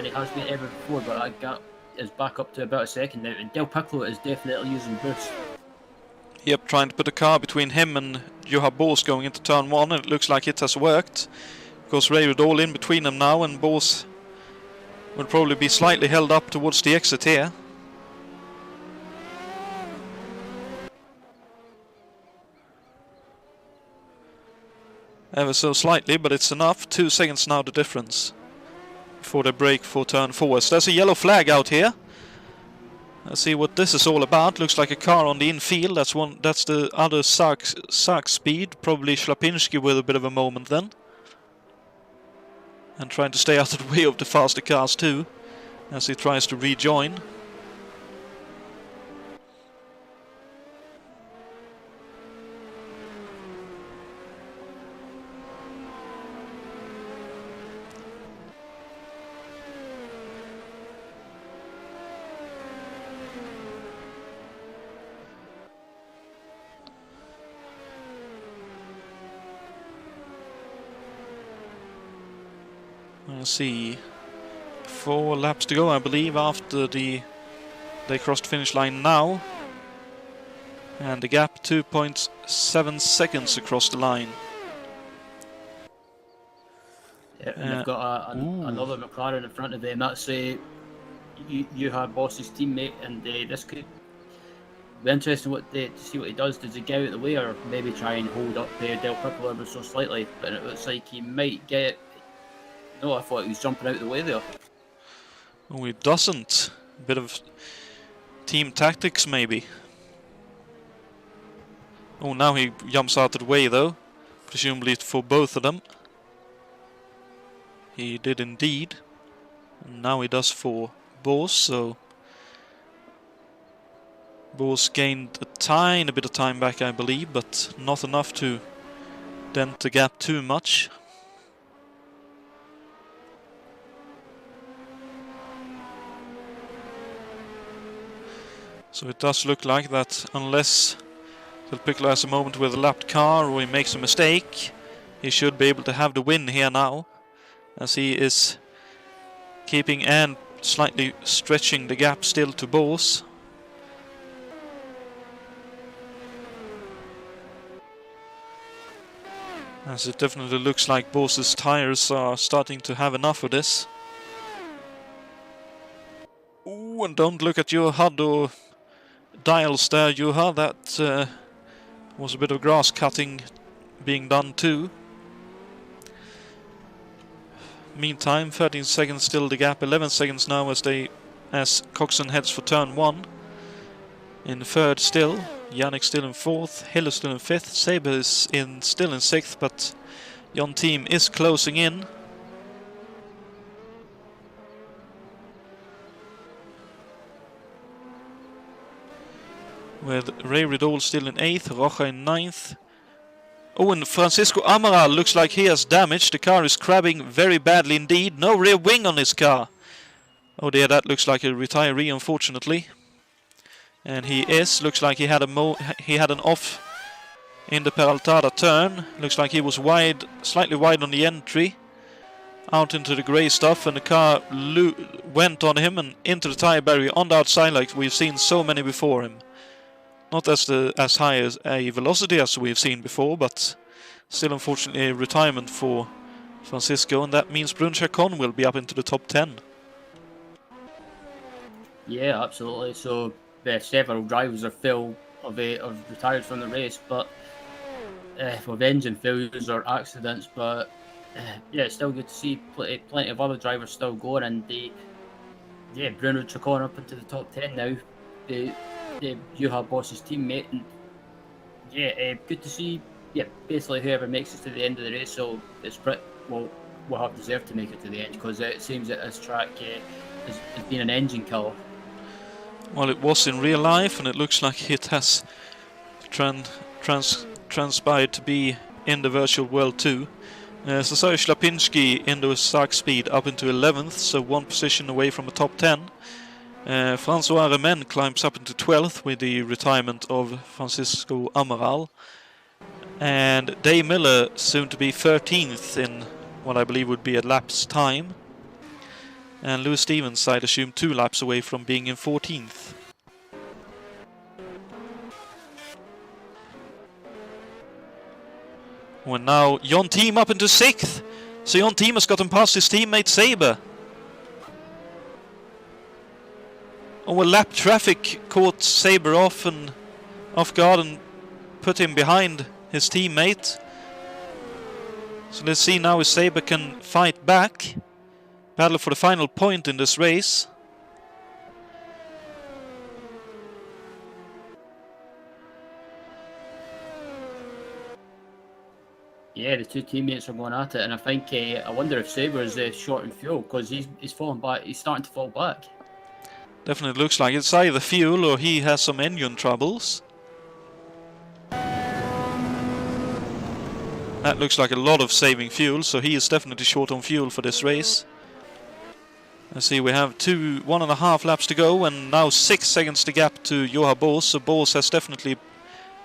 has been ever before, but that gap is back up to about a second now. And Del Piccolo is definitely using boost. Yep, trying to put a car between him and Juha Bos going into turn 1, and it looks like it has worked. Because Ray Ridol in between them now, and Bos will probably be slightly held up towards the exit here. Ever so slightly, but it's enough. 2 seconds now the difference before they break for turn 4. So there's a yellow flag out here. Let's see what this is all about. Looks like a car on the infield. That's the other Sark speed. Probably Schlapinski with a bit of a moment then. And trying to stay out of the way of the faster cars too, as he tries to rejoin. Let's see, 4 laps to go I believe after they crossed finish line now, and the gap 2.7 seconds across the line. Yeah, and they've got another McLaren in front of them. That's Juha Bos's teammate, and this could be interesting to see what he does. Does he get out of the way or maybe try and hold up Del Piccolo ever so slightly? But it looks like he might get. No, I thought he was jumping out of the way there. Oh, he doesn't. A bit of team tactics, maybe. Oh, now he jumps out of the way, though. Presumably for both of them. He did indeed. And now he does for Bos, so Bos gained a tiny bit of time back, I believe, but not enough to dent the gap too much. So it does look like that unless Del Piccolo has a moment with a lapped car or he makes a mistake, he should be able to have the win here now, as he is keeping and slightly stretching the gap still to Bos. As it definitely looks like Bos's tires are starting to have enough of this. Ooh, and don't look at your HUD or dials there, Juha. That was a bit of grass cutting being done too. Meantime, 13 seconds still the gap, 11 seconds now as Coxen heads for turn 1. In third still, Yannick still in fourth, Hill is still in fifth, Saber is still in sixth, but Jon Team is closing in. With Ray Riddle still in 8th, Rocha in 9th. Oh, and Francisco Amaral looks like he has damage. The car is crabbing very badly indeed. No rear wing on his car. Oh dear, that looks like a retiree, unfortunately. And he looks like he had an off in the Peraltada turn. Looks like he was wide, slightly wide on the entry. Out into the grey stuff, and the car went on him and into the tyre barrier on the outside like we've seen so many before him. Not as high as a velocity as we've seen before, but still unfortunately a retirement for Francisco, and that means Brun Chacon will be up into the top 10. Yeah, absolutely. So several drivers are retired from the race, but with engine failures or accidents. But yeah, it's still good to see plenty of other drivers still going, and Bruno Chacon up into the top 10 now. Juha Bos's teammate, and good to see. Yeah, basically whoever makes it to the end of the race, so it's will have deserved to make it to the end, because it seems that this track has been an engine killer. Well, it was in real life, and it looks like it has transpired to be in the virtual world too. Cesare Shlapinski in the Sark speed up into 11th, so one position away from the top 10. François Remen climbs up into 12th with the retirement of Francisco Amaral. And Day Miller soon to be 13th in what I believe would be a lap's time. And Lewis Stevens, I'd assume 2 laps away from being in 14th. Well, now Jon Team up into 6th. So Jon Team has gotten past his teammate Saber. Oh, well, lap traffic caught Saber off guard and put him behind his teammate. So let's see now if Saber can fight back. Battle for the final point in this race. Yeah, the two teammates are going at it, and I think I wonder if Saber is short in fuel, because he's falling back. He's starting to fall back. Definitely looks like it's either fuel or he has some engine troubles. That looks like a lot of saving fuel, so he is definitely short on fuel for this race. Let's see, we have 1.5 laps to go, and now 6 seconds to gap to Juha Bos, so Bos has definitely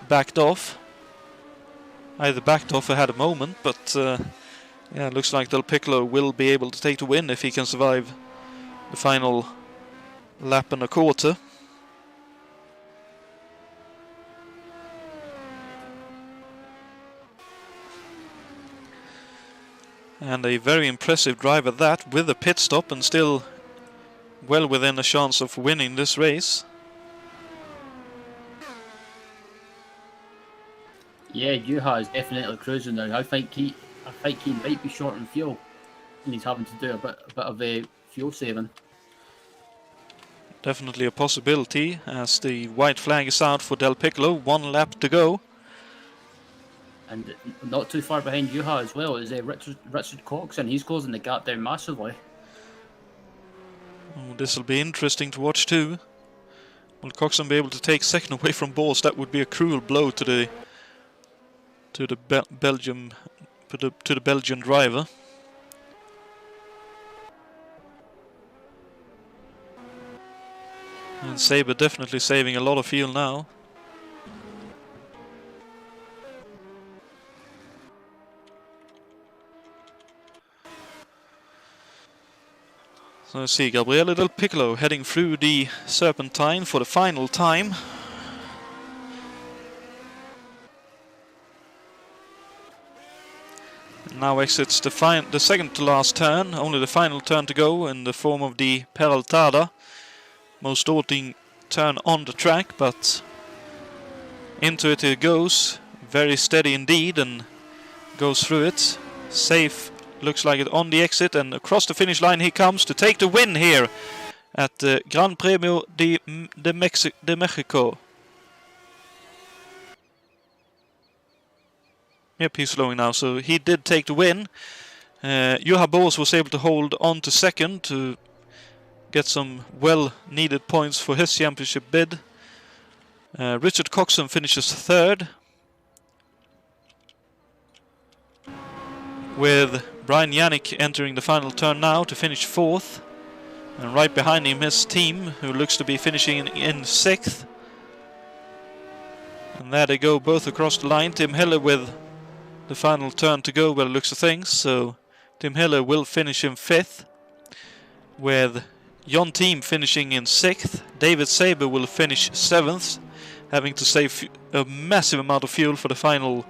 backed off. Either backed off or had a moment, but yeah, it looks like Del Piccolo will be able to take the win if he can survive the final lap and a quarter. And a very impressive drive at that, with a pit stop and still well within a chance of winning this race. Yeah, Juha is definitely cruising now. I think he might be short on fuel, and he's having to do a bit of a fuel saving. Definitely a possibility, as the white flag is out for Del Piccolo. 1 lap to go. And not too far behind Juha as well is Richard Coxen. He's closing the gap down massively. Oh, this will be interesting to watch too. Will Coxen be able to take second away from Bors? That would be a cruel blow to the Belgian driver. And Saber definitely saving a lot of fuel now. So let's see, Gabriele Del Piccolo heading through the Serpentine for the final time. Now exits the second to last turn, only the final turn to go in the form of the Peraltada. Most daunting turn on the track, but into it goes, very steady indeed, and goes through it. Safe, looks like it on the exit, and across the finish line he comes to take the win here at the Gran Premio de México. Yep, he's slowing now, so he did take the win. Juha Bors was able to hold on to second to get some well-needed points for his championship bid. Richard Coxen finishes third, with Brian Yannick entering the final turn now to finish fourth. And right behind him his team, who looks to be finishing in sixth. And there they go, both across the line. Tim Hiller with the final turn to go by the looks of things, so Tim Hiller will finish in fifth, with Jon Team finishing in sixth. David Saber will finish seventh, having to save a massive amount of fuel for the final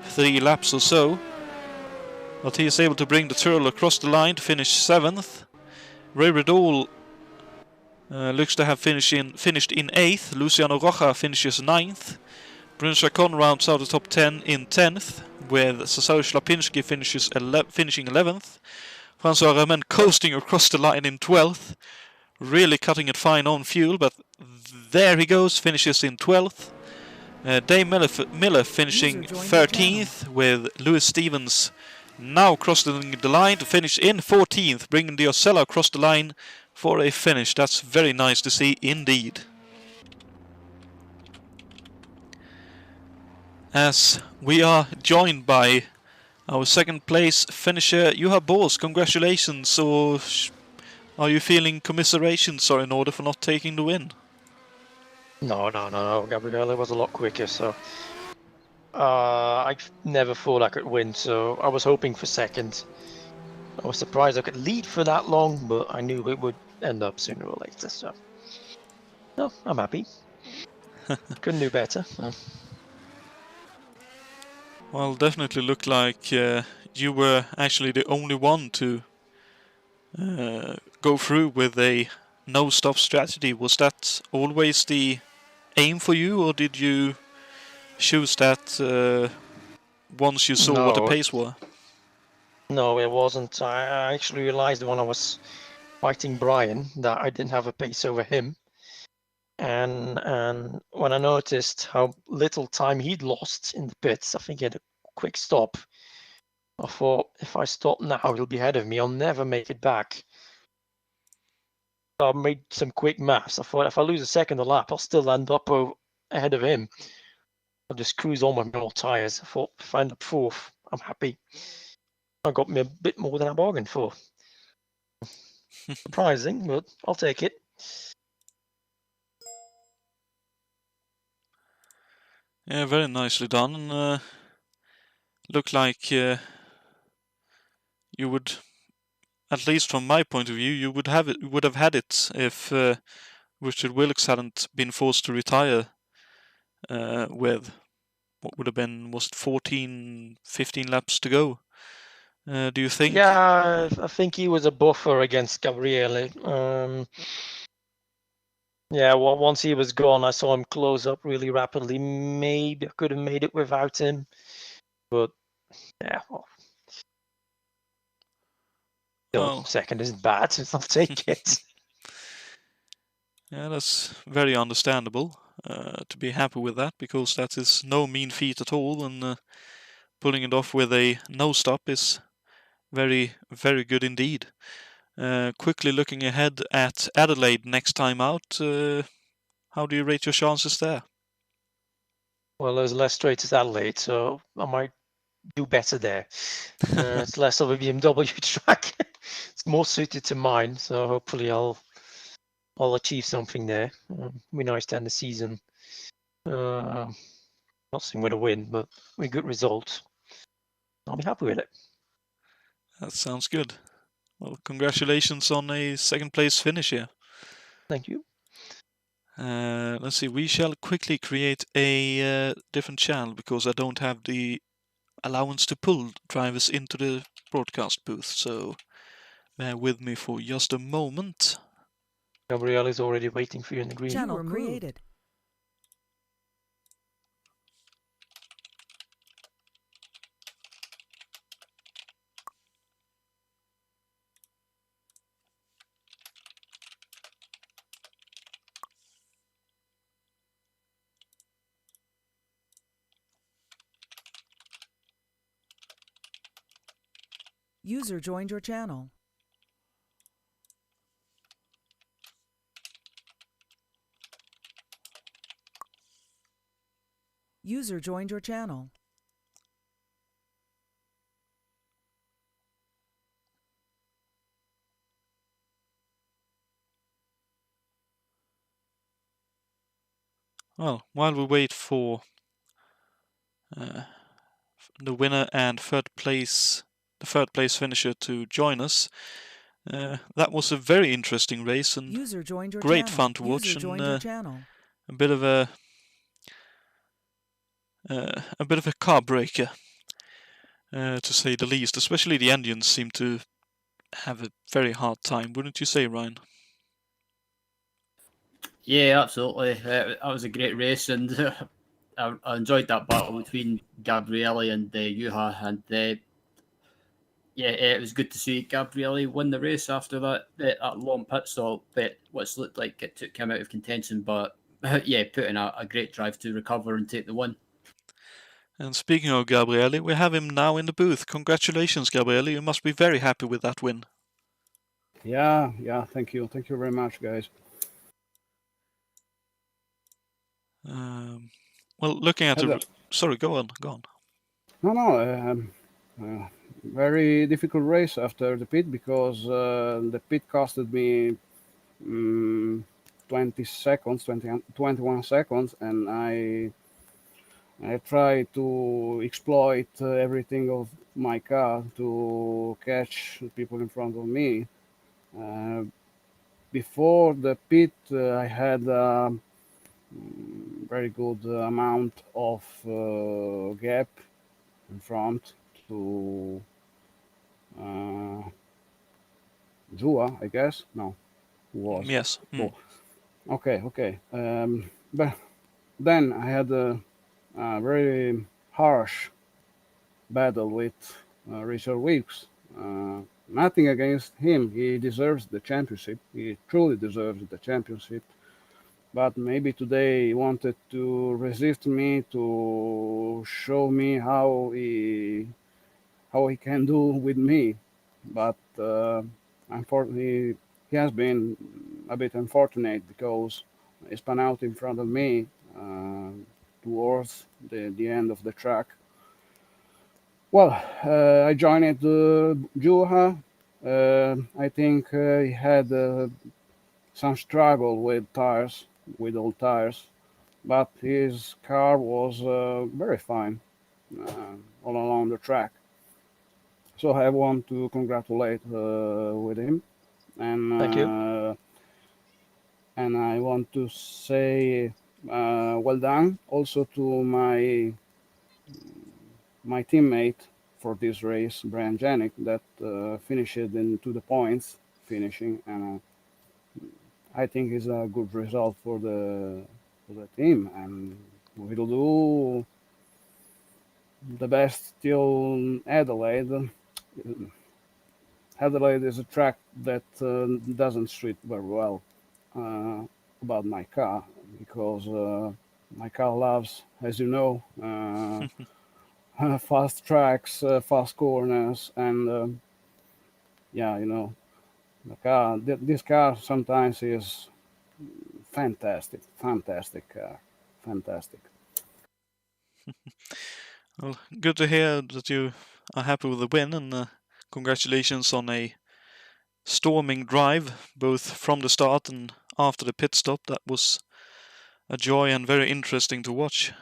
3 laps or so. But he is able to bring the Turtle across the line to finish seventh. Ray Riddle looks to have finished in 8th. Luciano Roja finishes 9th. Brun Chacon rounds out the top 10 in 10th, with Cesar Slapinski finishing 11th. François Remen coasting across the line in 12th. Really cutting it fine on fuel, but there he goes, finishes in 12th. Dave Miller finishing 13th, with Lewis Stevens now crossing the line to finish in 14th, bringing the Ocella across the line for a finish. That's very nice to see indeed. As we are joined by our second place finisher, Juha Bors. Congratulations, or are you feeling commiserations are in order for not taking the win? No. Gabriele was a lot quicker, so I never thought I could win, so I was hoping for second. I was surprised I could lead for that long, but I knew it would end up sooner or later, so no, I'm happy. Couldn't do better. No. Well, definitely looked like you were actually the only one to go through with a no-stop strategy. Was that always the aim for you, or did you choose that once you saw what the pace were? No, it wasn't. I actually realized when I was fighting Brian that I didn't have a pace over him. And when I noticed how little time he'd lost in the pits, I think he had a quick stop. I thought, if I stop now, he'll be ahead of me. I'll never make it back. So I made some quick maths. I thought, if I lose a second a lap, I'll still end up ahead of him. I'll just cruise on with more tyres. I thought, if I end up fourth, I'm happy. I got me a bit more than I bargained for. Surprising, but I'll take it. Yeah, very nicely done. And looked like you would, at least from my point of view, you would have had it if Richard Wilkes hadn't been forced to retire with what would have been 14, 15 laps to go. Do you think? Yeah, I think he was a buffer against Gabriele. Yeah, well, once he was gone, I saw him close up really rapidly. Maybe I could have made it without him, but yeah, well, second isn't bad. I'll take it. Yeah, that's very understandable to be happy with that, because that is no mean feat at all, and pulling it off with a no stop is very, very good indeed. Quickly looking ahead at Adelaide next time out, How do you rate your chances there? Well, there's less straight as Adelaide, so I might do better there. It's less of a BMW track. It's more suited to mine, so hopefully I'll achieve something there. Be nice to end the season. Not saying we're to win, but with good results. I'll be happy with it. That sounds good. Well, congratulations on a second place finish here. Thank you. Let's see, we shall quickly create a different channel because I don't have the allowance to pull drivers into the broadcast booth, so bear with me for just a moment. Gabrielle is already waiting for you in the green. Channel created. User joined your channel. User joined your channel. Well, while we wait for the winner and the third place finisher to join us, that was a very interesting race and User joined your great channel. fun to watch, User joined and your channel. a bit of a car breaker, to say the least. Especially the engines seem to have a very hard time, wouldn't you say, Ryan? Yeah, absolutely. That was a great race, and I enjoyed that battle between Gabriele and Juha, and yeah, it was good to see Gabriele win the race after that long pit stop. But what looked like it took him out of contention, but yeah, put in a great drive to recover and take the win. And speaking of Gabriele, we have him now in the booth. Congratulations, Gabriele. You must be very happy with that win. Yeah, thank you very much, guys. Well, looking at the... Sorry, go on. No, very difficult race after the pit because the pit costed me 20 seconds, 21 seconds, and I tried to exploit everything of my car to catch people in front of me. Before the pit, I had very good amount of gap in front to Jua, I guess. No, who was? Yes. Oh, okay. But then I had a very harsh battle with Richard Weeks. Nothing against him. He deserves the championship. He truly deserves the championship. But maybe today he wanted to resist me to show me how he can do with me. But unfortunately, he has been a bit unfortunate because he spun out in front of me towards the end of the track. Well, I joined Juha. I think he had some struggle with old tires, but his car was very fine all along the track. So I want to congratulate with him, and Thank you. And I want to say well done also to my teammate for this race, Brian Janik, that finished into the points finishing, and I think it's a good result for the team, and we'll do the best till Adelaide. Adelaide is a track that doesn't suit very well about my car because my car loves, as you know, fast tracks, fast corners, and yeah, you know, the car. This car sometimes is fantastic car. Fantastic. Well, good to hear that you are happy with the win, and congratulations on a storming drive, both from the start and after the pit stop. That was a joy and very interesting to watch.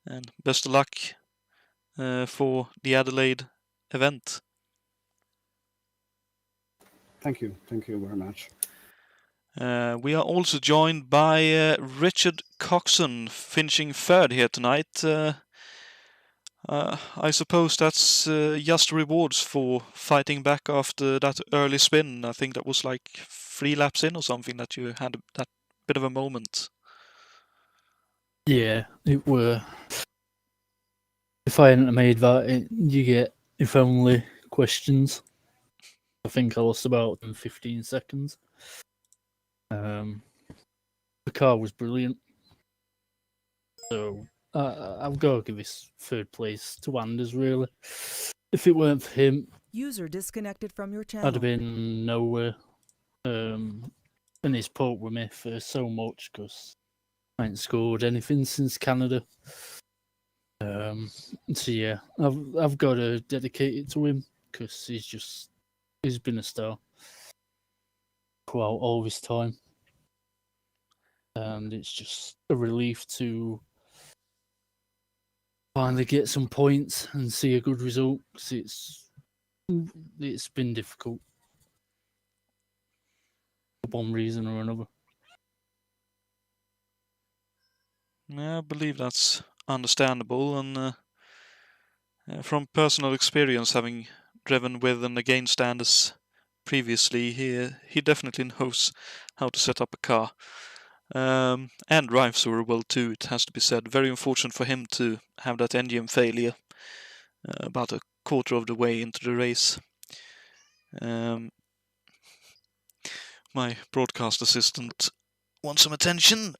And best of luck for the Adelaide event. Thank you very much. We are also joined by Richard Coxen, finishing third here tonight. I suppose that's just rewards for fighting back after that early spin. I think that was like 3 laps in or something that you had that bit of a moment. Yeah, it were. If I hadn't made that, you get if only questions. I think I lost about 15 seconds. The car was brilliant. So I'll go give this third place to Anders, really. If it weren't for him, User disconnected from your channel. I'd have been nowhere. And he's put with me for so much because I ain't scored anything since Canada. So yeah, I've got to dedicate it to him because he's been a star throughout all this time, and it's just a relief to finally get some points and see a good result. 'Cause it's been difficult for one reason or another. Yeah, I believe that's understandable, and from personal experience, having driven with and against Anders previously, he definitely knows how to set up a car. And drives very well too, it has to be said. Very unfortunate for him to have that engine failure about a quarter of the way into the race. My broadcast assistant wants some attention.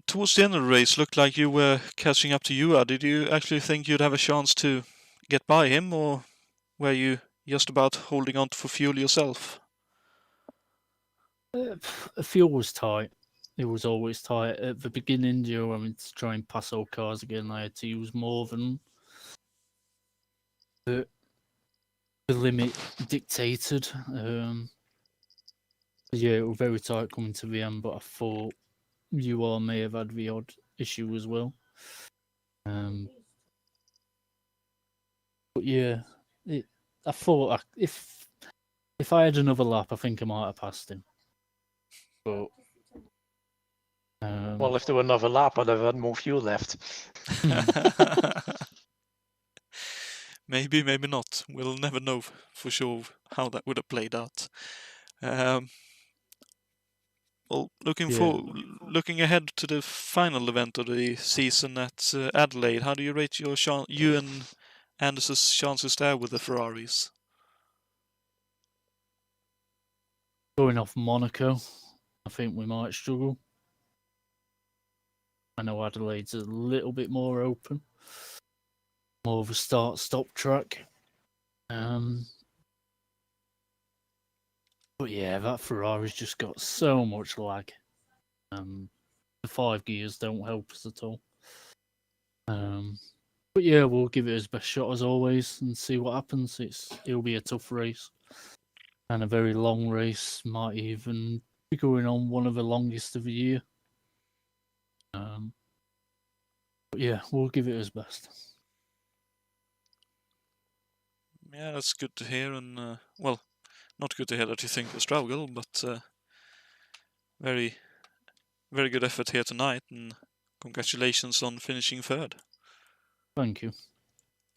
Towards the end of the race, looked like you were catching up to Yua. Did you actually think you'd have a chance to get by him, or were you just about holding on for fuel yourself? The fuel was tight. It was always tight at the beginning. I mean, to try and pass all cars again, I had to use more than the limit dictated. Yeah, it was very tight coming to the end, but I thought you may have had the odd issue as well. But yeah, I thought if I had another lap, I think I might have passed him. But Well, if there were another lap, I'd have had more fuel left. Maybe, maybe not. We'll never know for sure how that would have played out. Well, looking ahead to the final event of the season at Adelaide, how do you rate you and Anders' chances there with the Ferraris? going off Monaco, I think we might struggle. I know Adelaide's a little bit more open, more of a start-stop track. But yeah, that Ferrari's just got so much lag. The 5 gears don't help us at all. But yeah, we'll give it his best shot as always and see what happens. It'll be a tough race and a very long race. Might even be going on one of the longest of the year. But yeah, we'll give it his best. Yeah, that's good to hear, and well, not good to hear that you think you struggle, but very, very good effort here tonight, and congratulations on finishing third. Thank you.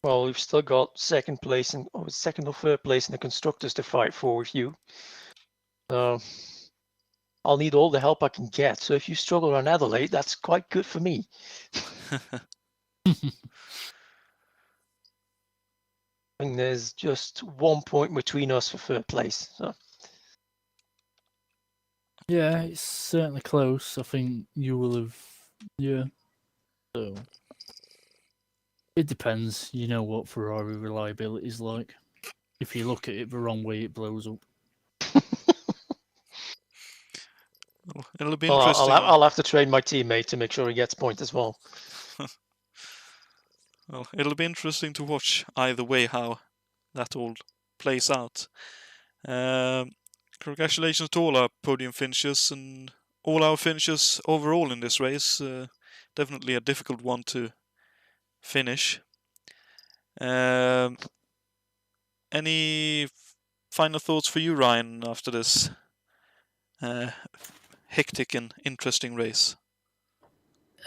Well, we've still got second or third place in the constructors to fight for with you. So I'll need all the help I can get. So if you struggle on Adelaide, that's quite good for me. And there's just 1 point between us for third place. So Yeah, it's certainly close. I think you will have. Yeah. So it depends. You know what Ferrari reliability is like. If you look at it the wrong way, it blows up. Well, it'll be Well, interesting. I'll have to train my teammate to make sure he gets point as well. Well, it'll be interesting to watch either way how that all plays out. Congratulations to all our podium finishers and all our finishers overall in this race. Definitely a difficult one to finish. Any final thoughts for you, Ryan, after this hectic and interesting race?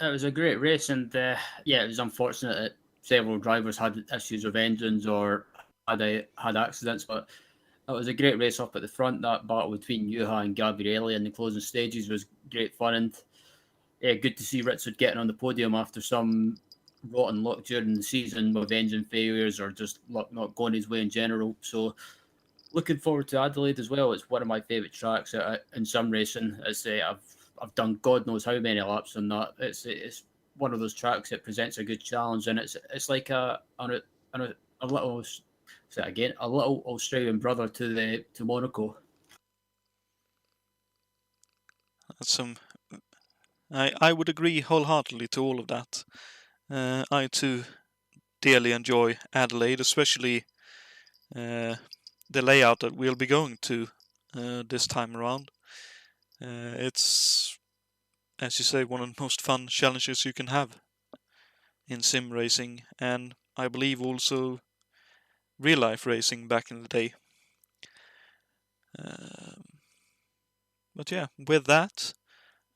It was a great race, and yeah, it was unfortunate that several drivers had issues with engines or had accidents, but it was a great race up at the front. That battle between Juha and Gabriele in the closing stages was great fun, and good to see Richard getting on the podium after some rotten luck during the season with engine failures or just luck not going his way in general. So looking forward to Adelaide as well. It's one of my favourite tracks in sim racing. I've done God knows how many laps on that. It's one of those tracks that presents a good challenge, and it's like a little, say it again, a little Australian brother to Monaco. That's I would agree wholeheartedly to all of that. I too dearly enjoy Adelaide, especially the layout that we'll be going to this time around. It's, as you say, one of the most fun challenges you can have in sim racing, and I believe also real life racing back in the day. But yeah, with that,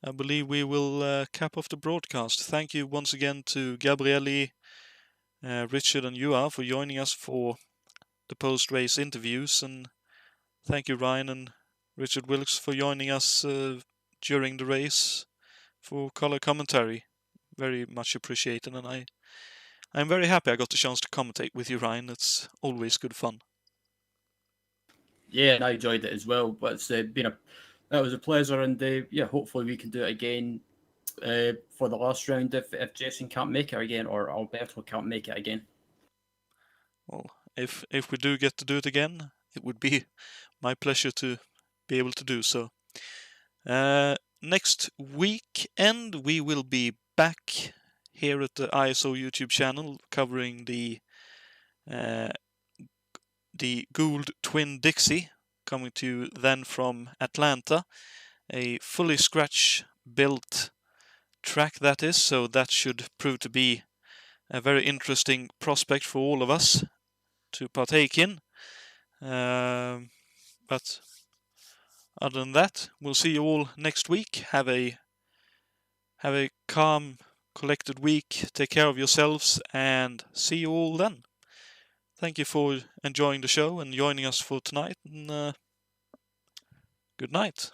I believe we will cap off the broadcast. Thank you once again to Gabriele, Richard and Juha for joining us for the post-race interviews, and thank you Ryan and Richard Wilkes for joining us during the race for color commentary. Very much appreciated, and I'm very happy I got the chance to commentate with you, Ryan. It's always good fun. Yeah, and I enjoyed it as well. But it's that was a pleasure, and yeah, hopefully we can do it again for the last round if Jason can't make it again or Alberto can't make it again. Well, if we do get to do it again, it would be my pleasure to be able to do so. Next weekend we will be back here at the ISO YouTube channel covering the Gould Twin Dixie, coming to you then from Atlanta, a fully scratch built track that is, so that should prove to be a very interesting prospect for all of us to partake in. But other than that, we'll see you all next week. Have a calm, collected week. Take care of yourselves, and see you all then. Thank you for enjoying the show and joining us for tonight. And good night.